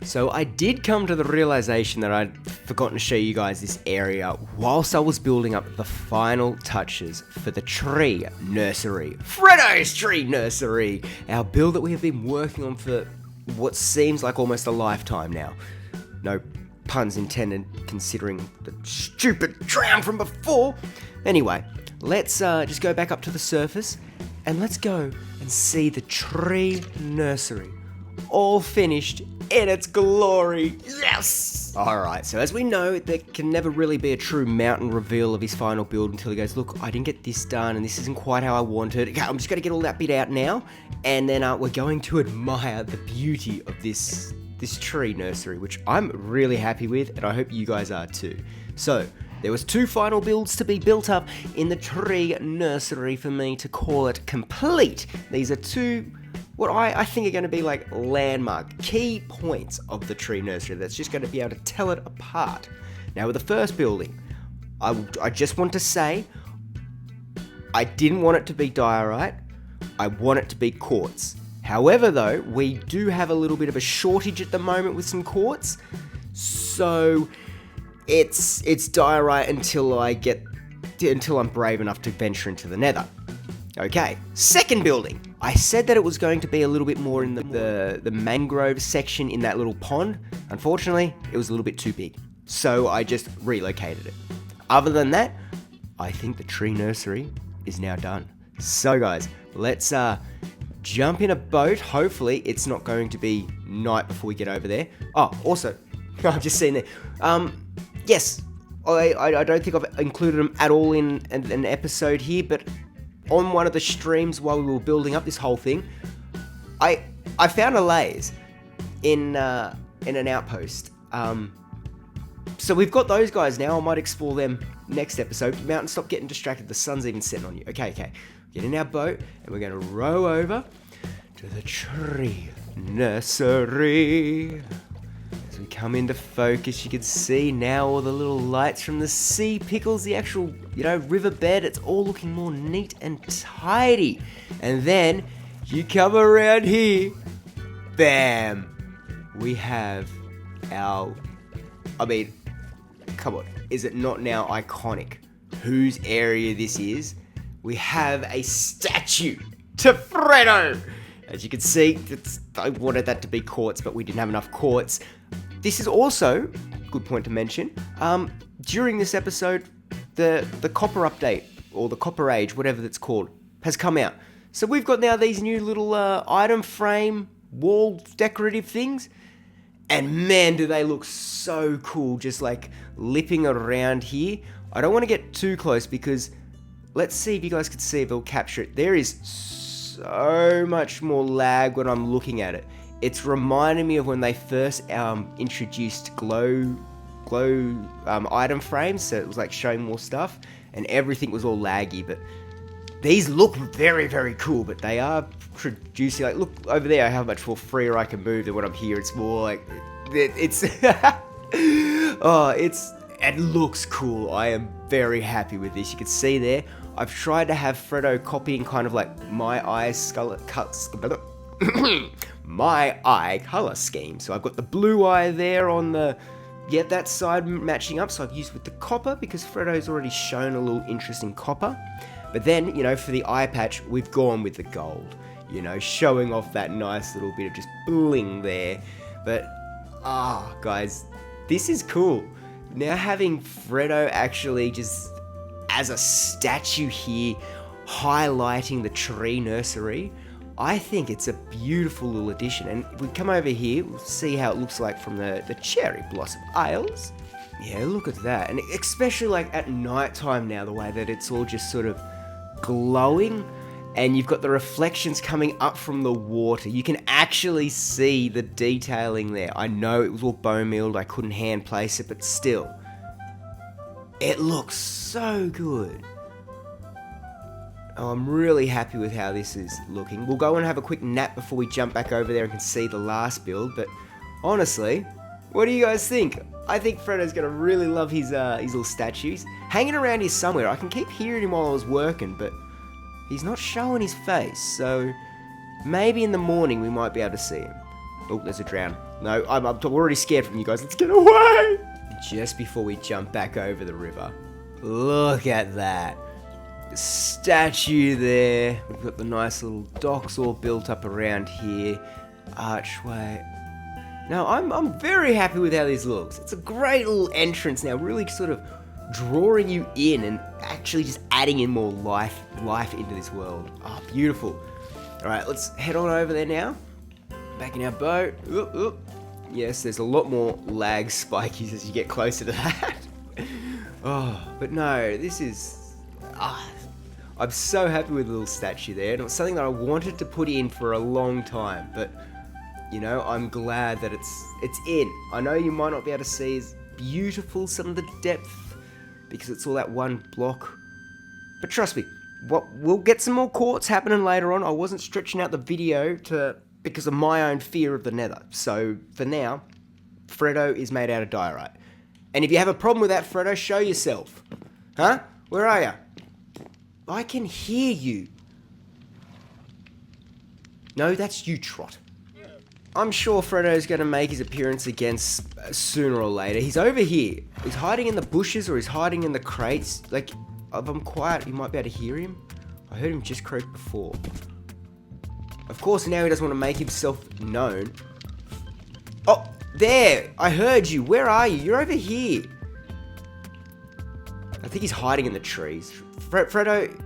So I did come to the realization that I'd forgotten to show you guys this area whilst I was building up the final touches for the tree nursery. Freddo's tree nursery! Our build that we have been working on for what seems like almost a lifetime now. No puns intended, considering the stupid drown from before. Anyway, let's just go back up to the surface, and let's go and see the tree nursery all finished in its glory. Yes! Alright, so as we know, there can never really be a true Mountain reveal of his final build until he goes, look, I didn't get this done, and this isn't quite how I wanted. Okay, I'm just going to get all that bit out now, and then we're going to admire the beauty of this tree nursery, which I'm really happy with, and I hope you guys are too. So, there was 2 final builds to be built up in the tree nursery for me to call it complete. These are 2 what I think are going to be like landmark key points of the tree nursery that's just going to be able to tell it apart. Now with the first building, I just want to say, I didn't want it to be diorite, I want it to be quartz. However though, we do have a little bit of a shortage at the moment with some quartz, so it's diorite until I'm brave enough to venture into the nether. Okay, second building. I said that it was going to be a little bit more in the mangrove section in that little pond. Unfortunately, it was a little bit too big, so I just relocated it. Other than that, I think the tree nursery is now done. So guys, let's jump in a boat. Hopefully it's not going to be night before we get over there. Oh, also, I've just seen there. Yes, I don't think I've included them at all in an episode here, but on one of the streams while we were building up this whole thing, I found a layers in an outpost. So we've got those guys now. I might explore them next episode. Mountain, stop getting distracted. The sun's even setting on you. Okay. Get in our boat, and we're going to row over to the tree nursery. As we come into focus, you can see now all the little lights from the sea pickles, the actual, riverbed. It's all looking more neat and tidy. And then you come around here, bam, we have come on, is it not now iconic whose area this is? We have a statue to Freddo. As you can see, I wanted that to be quartz, but we didn't have enough quartz. This is also, good point to mention, during this episode, the copper update or the Copper Age, whatever that's called, has come out. So we've got now these new little item frame wall decorative things. And man, do they look so cool, just like lipping around here. I don't want to get too close because let's see if you guys can see if it'll capture it. There is so much more lag when I'm looking at it. It's reminding me of when they first introduced glow item frames, so it was like showing more stuff, and everything was all laggy. But these look very, very cool, but they are producing, like, look over there how much more freer I can move than when I'm here. It's more like, it's, oh, it looks cool. I am very happy with this. You can see there, I've tried to have Freddo copying kind of like my eye color scheme. So I've got the blue eye there on the, that side matching up. So I've used with the copper because Freddo's already shown a little interest in copper. But then, for the eye patch, we've gone with the gold, showing off that nice little bit of just bling there. But, guys, this is cool. Now having Freddo actually just as a statue here, highlighting the tree nursery, I think it's a beautiful little addition. And if we come over here, we'll see how it looks like from the Cherry Blossom Isles. Yeah, look at that. And especially like at night time now, the way that it's all just sort of glowing, and you've got the reflections coming up from the water. You can actually see the detailing there. I know it was all bone milled, I couldn't hand place it, but still, it looks so good. Oh, I'm really happy with how this is looking. We'll go and have a quick nap before we jump back over there and can see the last build, but honestly, what do you guys think? I think Freddo's gonna really love his little statues. Hanging around here somewhere. I can keep hearing him while I was working, but he's not showing his face, so maybe in the morning we might be able to see him. Oh, there's a drown. No, I'm already scared from you guys. Let's get away! Just before we jump back over the river, look at that. The statue there. We've got the nice little docks all built up around here. Archway. Now, I'm very happy with how this looks. It's a great little entrance now, really sort of drawing you in and actually just adding in more life into this world. Oh, beautiful. All right, let's head on over there now. Back in our boat. Oop, oop. Yes, there's a lot more lag spikies as you get closer to that. Oh, but no, this is... I'm so happy with the little statue there. And it was something that I wanted to put in for a long time, but... I'm glad that it's in. I know you might not be able to see as beautiful some of the depth because it's all that one block. But trust me, we'll get some more quartz happening later on. I wasn't stretching out the video because of my own fear of the nether. So for now, Freddo is made out of diorite. And if you have a problem with that, Freddo, show yourself. Huh? Where are you? I can hear you. No, that's you, Trot. I'm sure Freddo's going to make his appearance again sooner or later. He's over here. He's hiding in the bushes or he's hiding in the crates. Like, if I'm quiet, you might be able to hear him. I heard him just croak before. Of course, now he doesn't want to make himself known. Oh, there! I heard you. Where are you? You're over here. I think he's hiding in the trees. Freddo,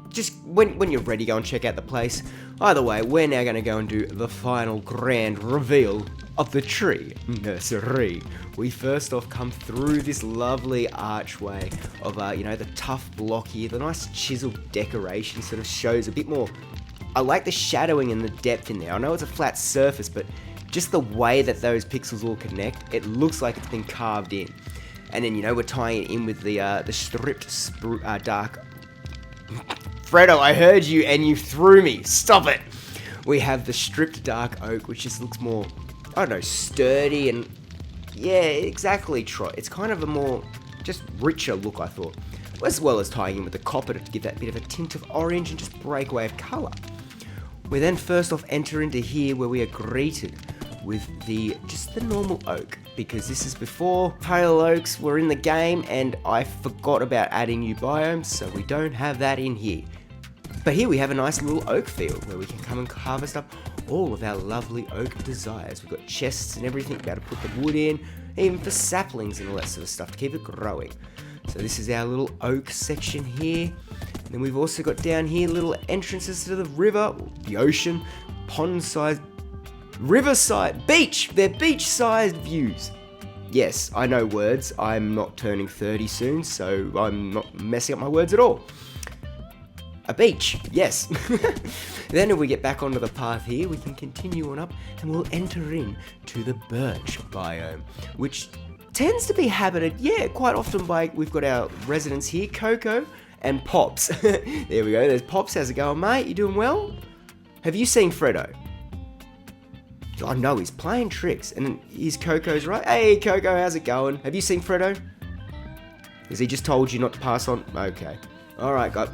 just when you're ready, go and check out the place. Either way, we're now going to go and do the final grand reveal of the tree nursery. We first off come through this lovely archway of, the tough block here. The nice chiseled decoration sort of shows a bit more. I like the shadowing and the depth in there. I know it's a flat surface, but just the way that those pixels all connect, it looks like it's been carved in. And then, we're tying it in with the stripped dark... Freddo, I heard you and you threw me. Stop it. We have the stripped dark oak, which just looks more, I don't know, sturdy and... Yeah, exactly, Trot. It's kind of a more, just richer look, I thought. As well as tying in with the copper to give that bit of a tint of orange and just breakaway of colour. We then first off enter into here where we are greeted with just the normal oak, because this is before pale oaks were in the game and I forgot about adding new biomes, so we don't have that in here. But here we have a nice little oak field where we can come and harvest up all of our lovely oak desires. We've got chests and everything to be able to put the wood in, even for saplings and all that sort of stuff to keep it growing. So this is our little oak section here. And then we've also got down here little entrances to the river, the ocean, pond-sized, riverside, beach. They're beach-sized views. Yes, I know words. I'm not turning 30 soon, so I'm not messing up my words at all. A beach, yes. Then if we get back onto the path here, we can continue on up and we'll enter in to the birch biome, which tends to be habited, quite often by, we've got our residents here, Coco and Pops. There we go, there's Pops. How's it going, mate? You doing well? Have you seen Fredo? Oh no, he's playing tricks. And then here's Coco's right. Hey Coco, how's it going? Have you seen Fredo? Has he just told you not to pass on? Okay. Alright guys,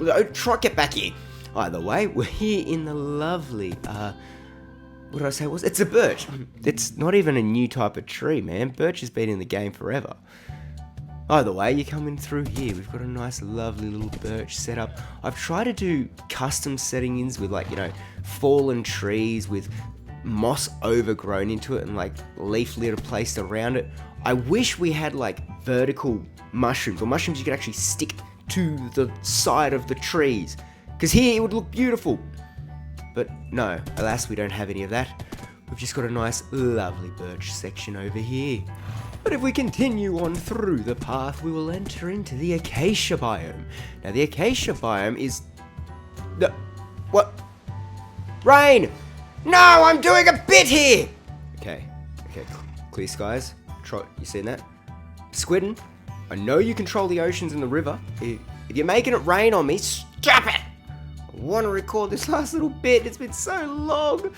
get back here. Either way, we're here in the lovely, what did I say it was? It's a birch. It's not even a new type of tree, man. Birch has been in the game forever. Either way, you're coming through here. We've got a nice, lovely little birch setup. I've tried to do custom settings with fallen trees with moss overgrown into it and leaf litter placed around it. I wish we had vertical mushrooms, or mushrooms you could actually stick to the side of the trees, because here it would look beautiful. But no, alas, we don't have any of that. We've just got a nice, lovely birch section over here. But if we continue on through the path, we will enter into the acacia biome. Now, the acacia biome is the... What? Rain! No, I'm doing a bit here! Okay, clear skies. Trot, you seen that? Squidden, I know you control the oceans and the river. If you're making it rain on me, stop it! I want to record this last little bit. It's been so long.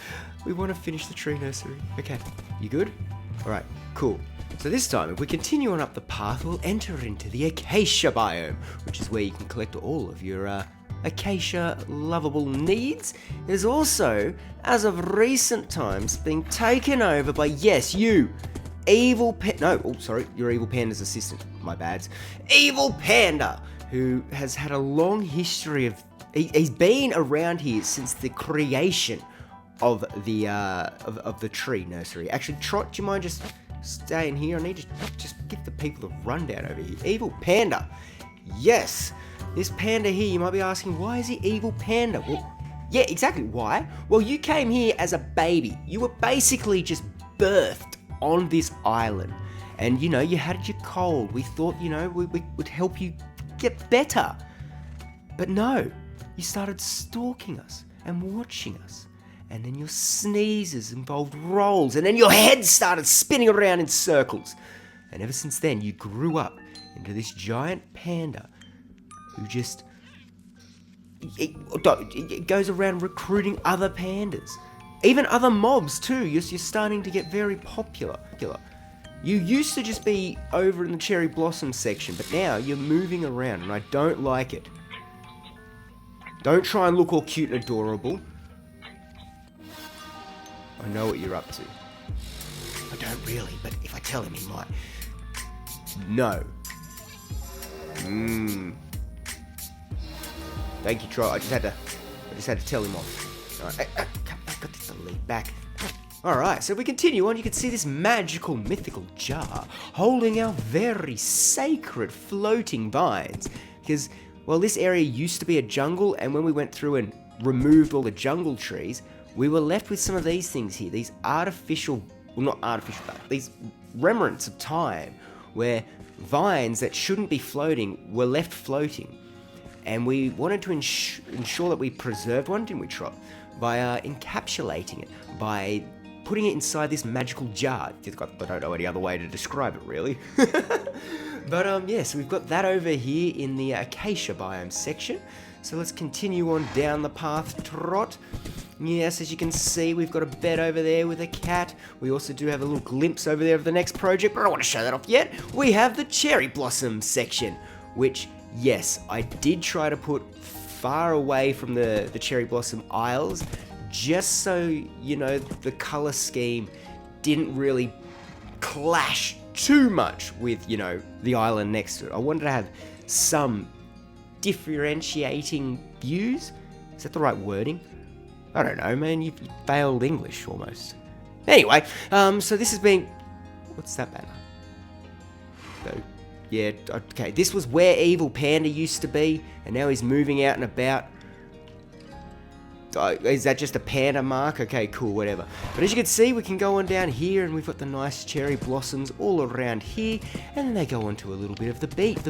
We want to finish the tree nursery. Okay, you good? Alright, cool. So this time, if we continue on up the path, we'll enter into the acacia biome, which is where you can collect all of your acacia lovable needs. Is also, as of recent times, being taken over by, yes, you, Evil your Evil Panda's assistant, my bads. Evil Panda, who has had a long history of, he's been around here since the creation of the tree nursery. Actually, Trot, do you mind just staying here? I need to just give the people the rundown over here. Evil Panda. Yes, this panda here, you might be asking, why is he Evil Panda? Well, yeah, exactly, why? Well, you came here as a baby. You were basically just birthed on this island. And, you had your cold. We thought, we would help you get better. But no, you started stalking us and watching us. And then your sneezes involved rolls. And then your head started spinning around in circles. And ever since then, you grew up into this giant panda who just... It goes around recruiting other pandas. Even other mobs too. You're starting to get very popular. You used to just be over in the cherry blossom section, but now you're moving around and I don't like it. Don't try and look all cute and adorable. I know what you're up to. I don't really, but if I tell him, he might. No. Thank you, Troy. I just had to tell him off. Alright, I've got this to lead back. Alright, so if we continue on, you can see this magical, mythical jar holding our very sacred floating vines. Because, well, this area used to be a jungle, and when we went through and removed all the jungle trees, we were left with some of these things here. These artificial, well, not artificial, but these remnants of time where vines that shouldn't be floating were left floating. And we wanted to ensure that we preserved one, didn't we, Trot? By encapsulating it, by putting it inside this magical jar. I don't know any other way to describe it, really. But, yeah, so we've got that over here in the acacia biome section. So let's continue on down the path, Trot. Yes, as you can see, we've got a bed over there with a cat. We also do have a little glimpse over there of the next project, but I don't want to show that off yet. We have the cherry blossom section, which, yes, I did try to put far away from the cherry blossom aisles, just so, the color scheme didn't really clash too much with, the island next to it. I wanted to have some differentiating views. Is that the right wording? I don't know, man. You failed English almost. Anyway, so this has been... What's that banner? No. Yeah, okay. This was where Evil Panda used to be, and now he's moving out and about. Is that just a panda mark? Okay, cool, whatever. But as you can see, we can go on down here, and we've got the nice cherry blossoms all around here, and then they go on to a little bit of the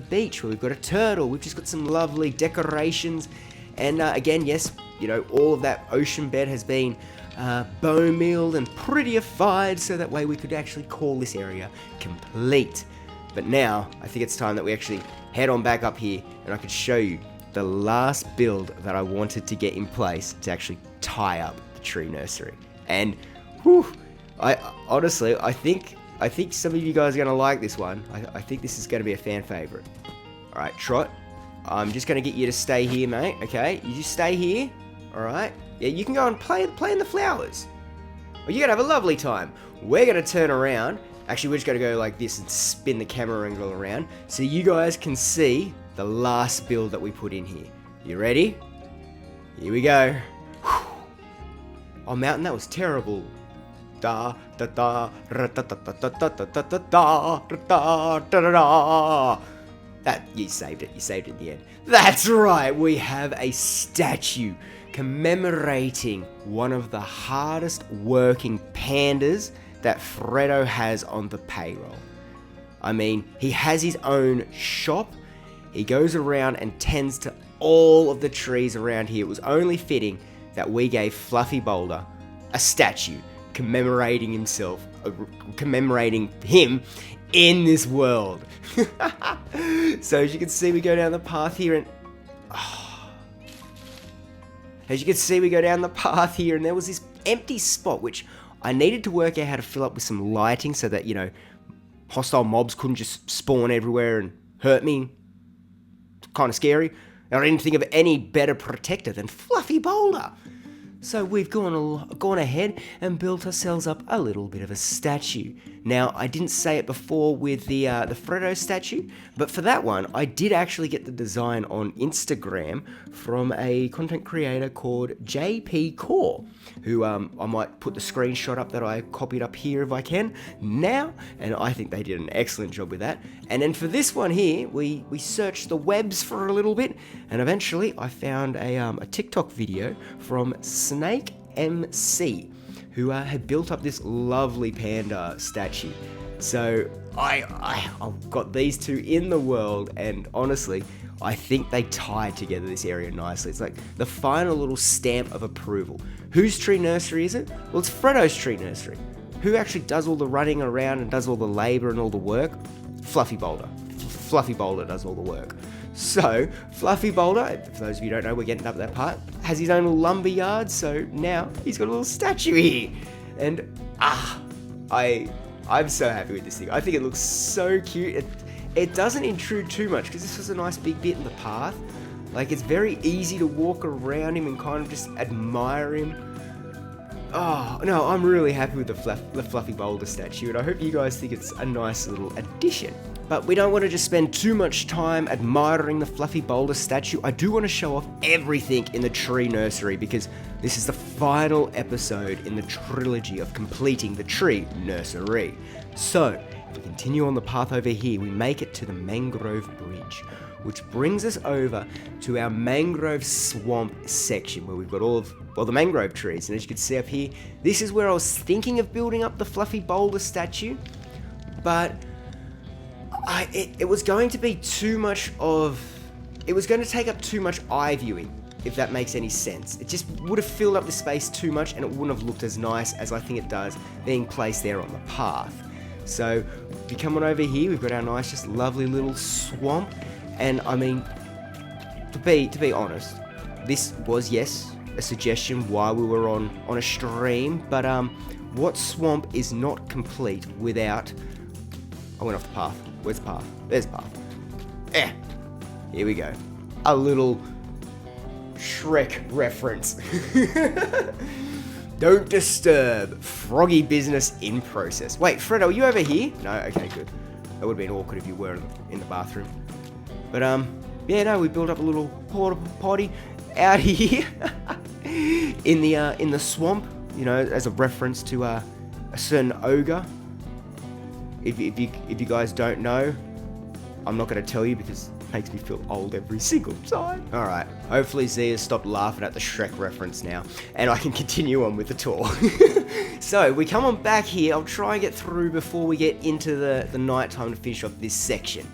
beach where we've got a turtle. We've just got some lovely decorations, and again, yes, you know, all of that ocean bed has been bone mealed and prettified, so that way we could actually call this area complete. But now, I think it's time that we actually head on back up here, and I could show you the last build that I wanted to get in place to actually tie up the tree nursery. And whew, I honestly, I think some of you guys are going to like this one. I think this is going to be a fan favorite. All right, Trot, I'm just going to get you to stay here, mate. Okay, you just stay here. All right. Yeah, you can go and play in the flowers. Well, you're going to have a lovely time. We're going to turn around. Actually, we're just going to go like this and spin the camera angle around so you guys can see the last build that we put in here. You ready? Here we go. Whew. Oh, Mountain, that was terrible. Da da da da da da da da da da da da da da. That, you saved it. You saved it in the end. That's right. We have a statue commemorating one of the hardest working pandas that Freddo has on the payroll. I mean, he has his own shop. He goes around and tends to all of the trees around here. It was only fitting that we gave Fluffy Boulder a statue commemorating himself, commemorating him in this world. So as you can see, we go down the path here and... as you can see, we go down the path here and there was this empty spot, which I needed to work out how to fill up with some lighting so that, you know, hostile mobs couldn't just spawn everywhere and hurt me. Kind of scary. I didn't think of any better protector than Fluffy Boulder. So we've gone ahead and built ourselves up a little bit of a statue. Now, I didn't say it before with the Freddo statue, but for that one, I did actually get the design on Instagram from a content creator called JP Core, who I might put the screenshot up that I copied up here if I can now, and I think they did an excellent job with that. And then for this one here, we searched the webs for a little bit, and eventually I found a TikTok video from Snake MC, who had built up this lovely panda statue. So I've got these two in the world, and honestly, I think they tied together this area nicely. It's like the final little stamp of approval. Whose tree nursery is it? Well, it's Freddo's tree nursery. Who actually does all the running around and does all the labor and all the work? Fluffy Boulder. Fluffy Boulder does all the work. So, Fluffy Boulder, for those of you who don't know, we're getting up that part, has his own little lumber yard, so now he's got a little statue here. And, I'm so happy with this thing. I think it looks so cute. It doesn't intrude too much, because this was a nice big bit in the path. Like, it's very easy to walk around him and kind of just admire him. Oh, no, I'm really happy with the Fluffy Boulder statue, and I hope you guys think it's a nice little addition. But we don't want to just spend too much time admiring the Fluffy Boulder statue. I do want to show off everything in the tree nursery, because this is the final episode in the trilogy of completing the tree nursery. So, if we continue on the path over here, we make it to the mangrove bridge, which brings us over to our mangrove swamp section, where we've got all of, well, the mangrove trees. And as you can see up here, this is where I was thinking of building up the Fluffy Boulder statue, but it was going to be too much of... It was going to take up too much eye viewing, if that makes any sense. It just would have filled up the space too much, and it wouldn't have looked as nice as I think it does being placed there on the path. So, if you come on over here, we've got our nice, just lovely little swamp. And I mean, to be honest, this was, yes, a suggestion while we were on a stream, but what swamp is not complete without... I went off the path. Where's the path? There's the path. Eh. Here we go. A little Shrek reference. Don't disturb. Froggy business in process. Wait, Fred, are you over here? No? Okay, good. That would have been awkward if you were in the bathroom. But, yeah, no, we built up a little porta potty out here in the swamp, you know, as a reference to a certain ogre. If you guys don't know, I'm not going to tell you because it makes me feel old every single time. Alright, hopefully Zia's stopped laughing at the Shrek reference now, and I can continue on with the tour. So, we come on back here. I'll try and get through before we get into the night time to finish off this section.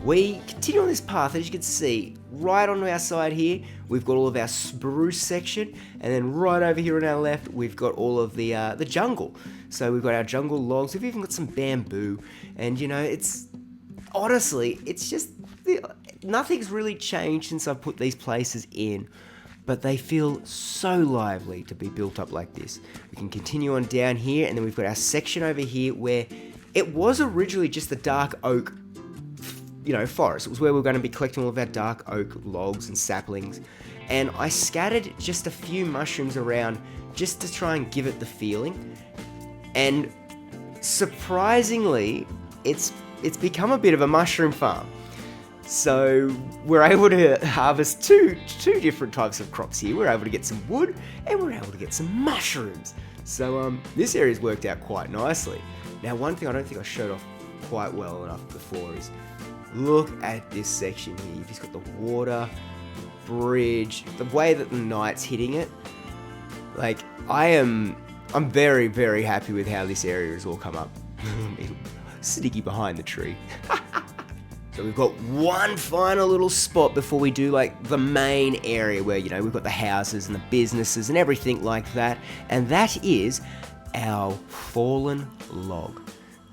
We continue on this path, as you can see, right onto our side here, we've got all of our spruce section, and then right over here on our left, we've got all of the jungle. So we've got our jungle logs, we've even got some bamboo, and you know, honestly, it's just, nothing's really changed since I've put these places in, but they feel so lively to be built up like this. We can continue on down here, and then we've got our section over here where it was originally just the dark oak forest. It was where we were going to be collecting all of our dark oak logs and saplings, and I scattered just a few mushrooms around just to try and give it the feeling, and surprisingly it's become a bit of a mushroom farm. So we're able to harvest two different types of crops here. We're able to get some wood and we're able to get some mushrooms. So this area's worked out quite nicely. Now, one thing I don't think I showed off quite well enough before is look at this section here. You've just got the water, bridge, the way that the night's hitting it. Like, I'm very, very happy with how this area has all come up. Sticky behind the tree. So we've got one final little spot before we do like the main area where, we've got the houses and the businesses and everything like that. And that is our fallen log.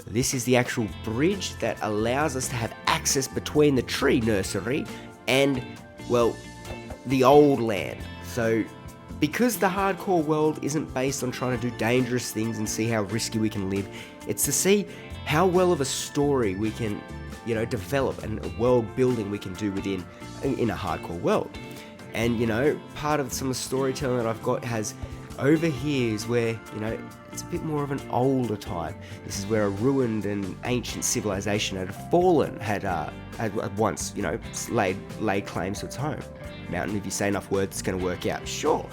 This is the actual bridge that allows us to have access between the tree nursery and, well, the old land. So because the hardcore world isn't based on trying to do dangerous things and see how risky we can live, it's to see how well of a story we can, develop and a world building we can do in a hardcore world. And, part of some of the storytelling that I've got has over here is where, it's a bit more of an older time. This is where a ruined and ancient civilization had fallen, had once, laid claims to its home. Mountain, if you say enough words, it's going to work out, sure.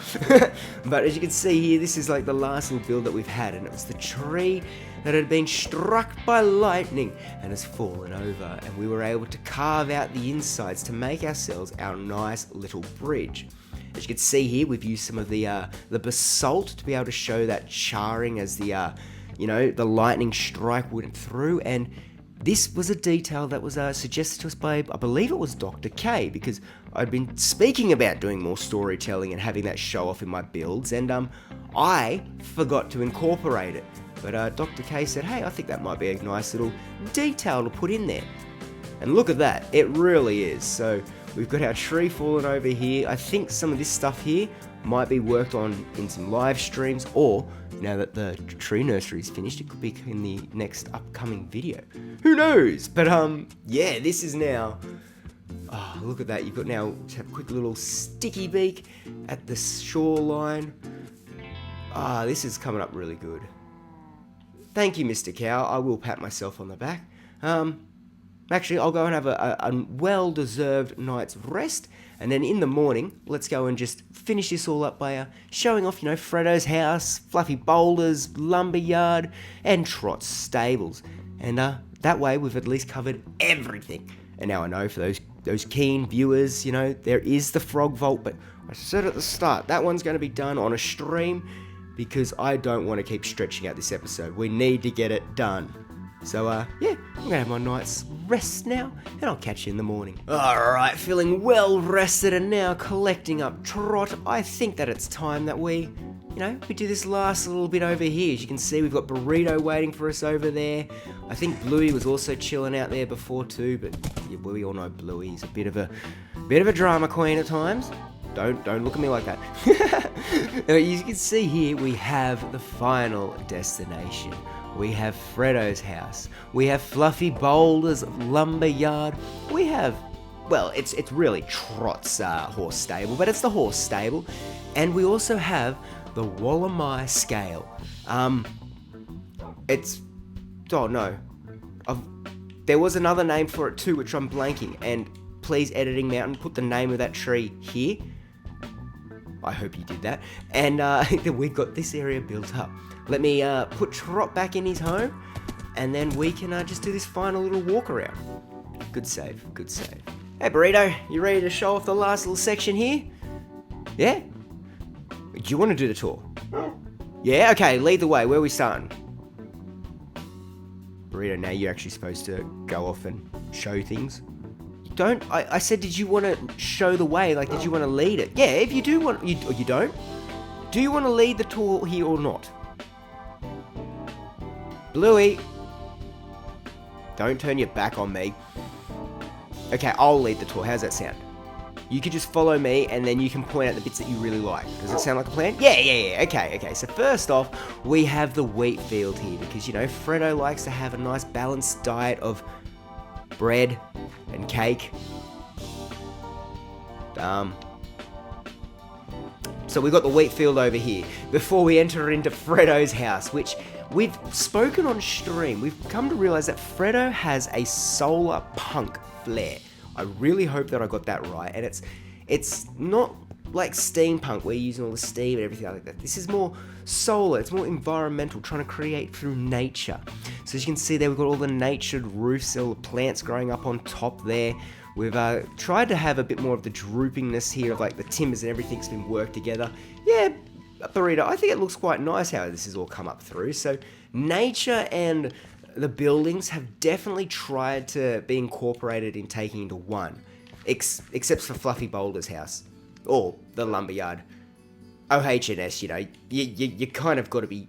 But as you can see here, this is like the last little build that we've had, and it was the tree that had been struck by lightning and has fallen over, and we were able to carve out the insides to make ourselves our nice little bridge. As you can see here, we've used some of the basalt to be able to show that charring as the lightning strike went through, and this was a detail that was suggested to us by, I believe it was Dr. K, because I'd been speaking about doing more storytelling and having that show off in my builds, and I forgot to incorporate it. But Dr. K said, hey, I think that might be a nice little detail to put in there. And look at that, it really is. So we've got our tree falling over here. I think some of this stuff here might be worked on in some live streams, or now that the tree nursery is finished, it could be in the next upcoming video. Who knows? But yeah, this is now, oh, look at that. You've got now a quick little sticky beak at the shoreline. This is coming up really good. Thank you, Mr. Cow. I will pat myself on the back. Actually, I'll go and have a well-deserved night's rest, and then in the morning, let's go and just finish this all up by showing off, Freddo's house, Fluffy Boulder's lumberyard, and Trot's stables. And that way, we've at least covered everything. And now I know for those keen viewers, there is the frog vault, but I said at the start, that one's going to be done on a stream, because I don't want to keep stretching out this episode. We need to get it done. So, yeah, I'm going to have my night's rest now, and I'll catch you in the morning. Alright, feeling well rested and now collecting up Trot. I think that it's time that we do this last little bit over here. As you can see, we've got Burrito waiting for us over there. I think Bluey was also chilling out there before too, but yeah, we all know Bluey's a bit of a drama queen at times. Don't look at me like that. As you can see here, we have the final destination. We have Freddo's house. We have Fluffy Boulder's lumberyard. We have, well, it's really Trot's horse stable, but it's the horse stable. And we also have the Wallamai scale. There was another name for it too, which I'm blanking. And please, Editing Mountain, put the name of that tree here. I hope you did that. And we've got this area built up. Let me put Trot back in his home, and then we can just do this final little walk around. Good save. Good save. Hey, Burrito, you ready to show off the last little section here? Yeah? Do you want to do the tour? Yeah? Okay, lead the way. Where are we starting? Burrito, now you're actually supposed to go off and show things. I said, did you want to show the way? Like, did you want to lead it? Yeah, if you do want... You don't? Do you want to lead the tour here or not? Bluey. Don't turn your back on me. Okay, I'll lead the tour. How's that sound? You could just follow me, and then you can point out the bits that you really like. Does it sound like a plan? Yeah. Okay. So first off, we have the wheat field here, because, you know, Freddo likes to have a nice balanced diet of bread and cake. So we've got the wheat field over here. Before we enter into Freddo's house, which we've spoken on stream, we've come to realize that Freddo has a solar punk flair. I really hope that I got that right, and it's not like steampunk where you're using all the steam and everything like that. This is more solar, it's more environmental, trying to create through nature. So as you can see there, we've got all the natured roofs, all the plants growing up on top there. We've tried to have a bit more of the droopingness here of like the timbers and everything's been worked together. Yeah, Burrito, I think it looks quite nice how this has all come up through. So nature and the buildings have definitely tried to be incorporated in taking into one, except for Fluffy Boulder's house, or the lumberyard. OH&S, you know, you kind of got to be,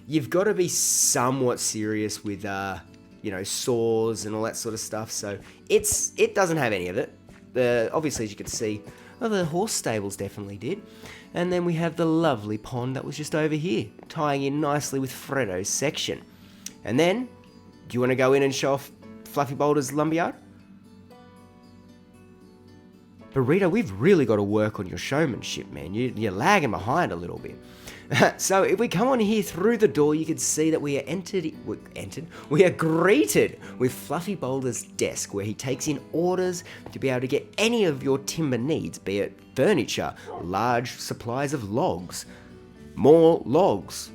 you've got to be somewhat serious with, you know, saws and all that sort of stuff, so it doesn't have any of it. Obviously, as you can see, the horse stables definitely did. And then we have the lovely pond that was just over here, tying in nicely with Freddo's section. And then, do you want to go in and show off Fluffy Boulder's lumberyard? Burrito, we've really got to work on your showmanship, man. You're lagging behind a little bit. So if we come on here through the door, you can see that we are greeted with Fluffy Boulder's desk, where he takes in orders to be able to get any of your timber needs, be it furniture, large supplies of logs, more logs,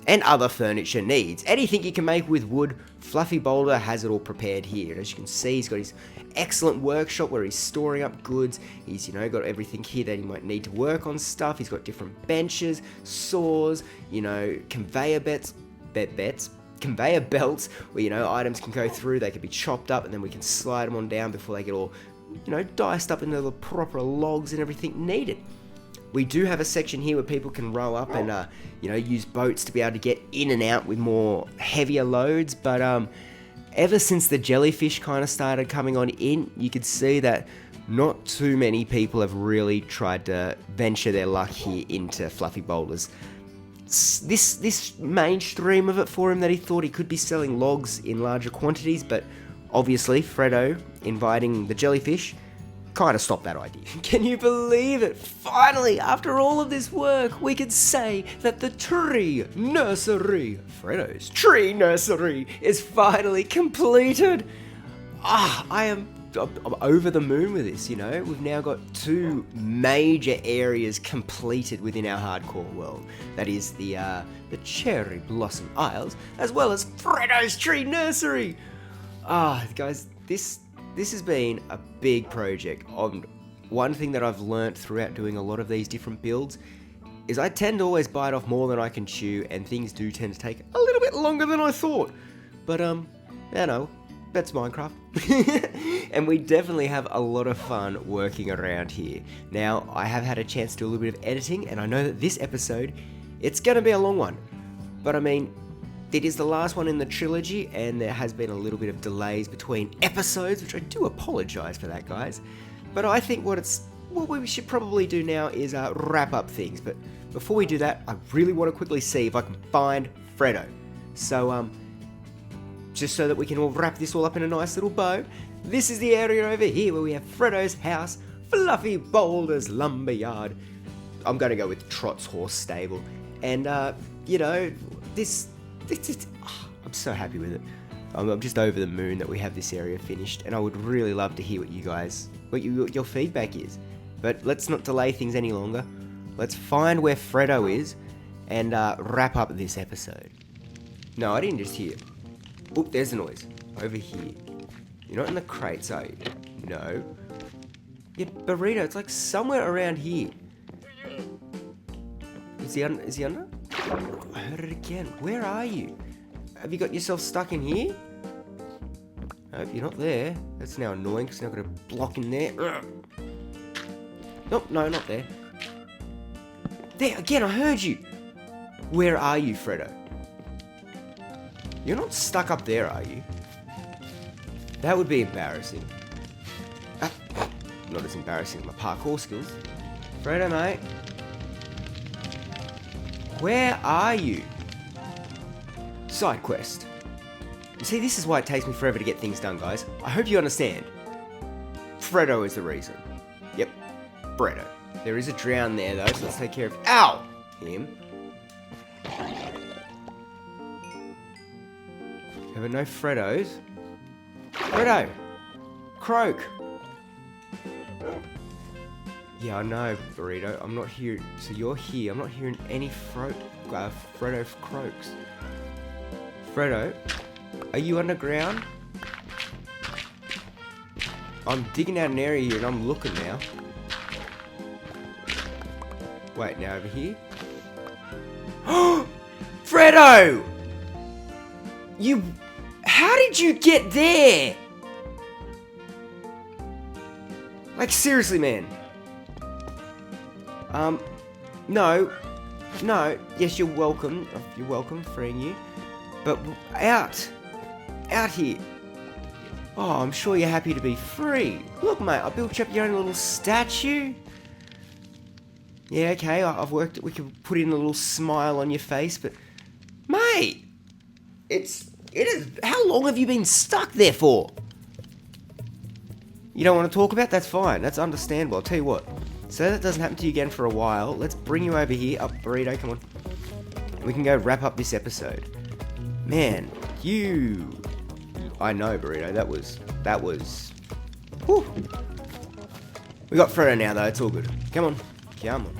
and other furniture needs. Anything you can make with wood, Fluffy Boulder has it all prepared here. As you can see, he's got his excellent workshop where he's storing up goods. He's, you know, got everything here that he might need to work on stuff. He's got different benches, saws, you know, conveyor belts, where, you know, items can go through. They can be chopped up and then we can slide them on down before they get all, you know, diced up into the proper logs and everything needed. We do have a section here where people can row up and, you know, use boats to be able to get in and out with more heavier loads. But ever since the jellyfish kind of started coming on in, you could see that not too many people have really tried to venture their luck here into Fluffy Boulders. This mainstream of it for him, that he thought he could be selling logs in larger quantities, but obviously Freddo inviting the jellyfish kind of stopped that idea. Can you believe it? Finally, after all of this work, we could say that the tree nursery, Freddo's tree nursery, is finally completed. I'm over the moon with this, you know. We've now got 2 major areas completed within our hardcore world. That is the Cherry Blossom Isles, as well as Freddo's tree nursery. Guys, this has been a big project. One thing that I've learnt throughout doing a lot of these different builds is I tend to always bite off more than I can chew, and things do tend to take a little bit longer than I thought. But, you know, that's Minecraft. And we definitely have a lot of fun working around here. Now, I have had a chance to do a little bit of editing, and I know that this episode, it's going to be a long one. But I mean, it is the last one in the trilogy, and there has been a little bit of delays between episodes, which I do apologise for that, guys. But I think what we should probably do now is wrap up things. But before we do that, I really want to quickly see if I can find Freddo. So, just so that we can all wrap this all up in a nice little bow, this is the area over here where we have Freddo's house, Fluffy Boulder's lumberyard. I'm going to go with Trot's horse stable. And, you know, I'm so happy with it. I'm just over the moon that we have this area finished, and I would really love to hear what your feedback is. But let's not delay things any longer. Let's find where Freddo is and wrap up this episode. No, I didn't just hear. Oop, there's a noise. Over here. You're not in the crates, are you? No. Yeah, Burrito, it's like somewhere around here. Is he under? I heard it again. Where are you? Have you got yourself stuck in here? Nope, you're not there. That's now annoying because now I've got a block in there. Ugh. Nope, no, not there. There, again, I heard you. Where are you, Freddo? You're not stuck up there, are you? That would be embarrassing. Not as embarrassing as my parkour skills. Freddo, mate. Where are you? Side quest. You see, this is why it takes me forever to get things done, guys. I hope you understand. Freddo is the reason. Yep, Freddo. There is a drown there, though, so let's take care of... Ow! Him. Have no Freddos. Freddo! Croak! Yeah, I know, Burrito. I'm not here. So you're here. I'm not hearing any Freddo croaks. Freddo, are you underground? I'm digging out an area here and I'm looking now. Wait, now over here? Freddo! How did you get there? Like, seriously, man. No. Yes, you're welcome. You're welcome, freeing you. But out here. Oh, I'm sure you're happy to be free. Look, mate, I built you up your own little statue. Yeah, okay, I've worked it. We can put in a little smile on your face, but... Mate! It is... How long have you been stuck there for? You don't want to talk about? That's fine. That's understandable. I'll tell you what. So that doesn't happen to you again for a while. Let's bring you over here. Up, Burrito, come on. And we can go wrap up this episode. Man, I know, Burrito. That was... Whew. We got Freddo now, though. It's all good. Come on.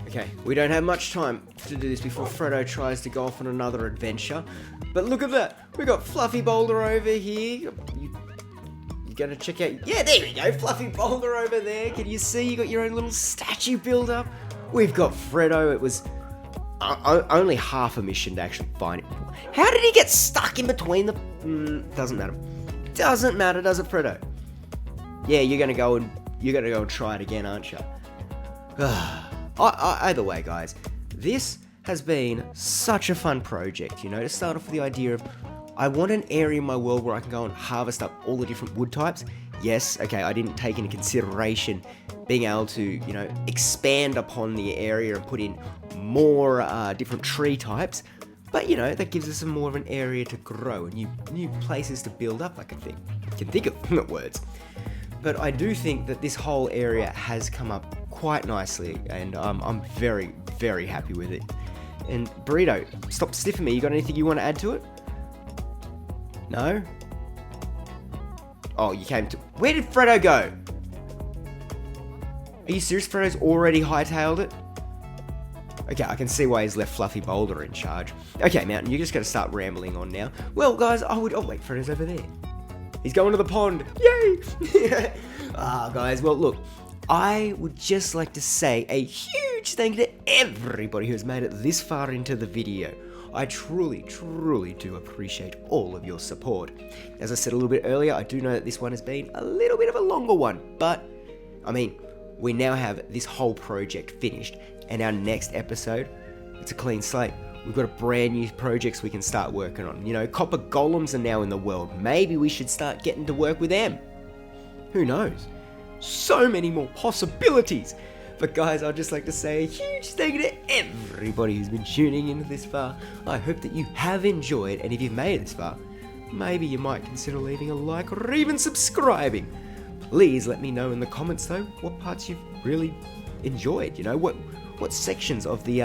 Okay, we don't have much time to do this before Freddo tries to go off on another adventure. But look at that. We got Fluffy Boulder over here. You gotta check out... Yeah, there we go. Fluffy Boulder over there. Can you see? You got your own little statue build up. We've got Freddo. It was only half a mission to actually find it. How did he get stuck in between the... doesn't matter. Doesn't matter, does it, Freddo? Yeah, you're gonna go and try it again, aren't you? Either way, guys, this has been such a fun project, you know, to start off with the idea of, I want an area in my world where I can go and harvest up all the different wood types. Yes, okay, I didn't take into consideration being able to, you know, expand upon the area and put in more different tree types, but, you know, that gives us more of an area to grow and new places to build up, I can think of words. But I do think that this whole area has come up quite nicely, and I'm very, very happy with it. And Burrito, stop sniffing me. You got anything you want to add to it? No? Oh, you came to... Where did Freddo go? Are you serious? Freddo's already hightailed it? Okay, I can see why he's left Fluffy Boulder in charge. Okay, Mountain, you're just going to start rambling on now. Well, guys, Oh, wait, Freddo's over there. He's going to the pond. Yay! Guys, well, look. I would just like to say a huge thank you to everybody who's made it this far into the video. I truly, truly do appreciate all of your support. As I said a little bit earlier, I do know that this one has been a little bit of a longer one, but, I mean, we now have this whole project finished, and our next episode, it's a clean slate. We've got a brand new projects we can start working on. You know, copper golems are now in the world. Maybe we should start getting to work with them. Who knows? So many more possibilities. But guys, I'd just like to say a huge thank you to everybody who's been tuning in this far. I hope that you have enjoyed, and if you've made it this far, maybe you might consider leaving a like or even subscribing. Please let me know in the comments though what parts you've really enjoyed. You know, what sections of the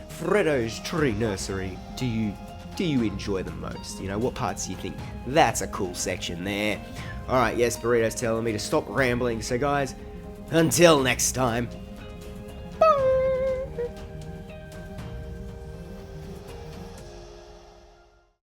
Freddo's Tree Nursery do you enjoy the most? You know, what parts do you think that's a cool section there? Alright, yes, Burrito's telling me to stop rambling, so guys, until next time,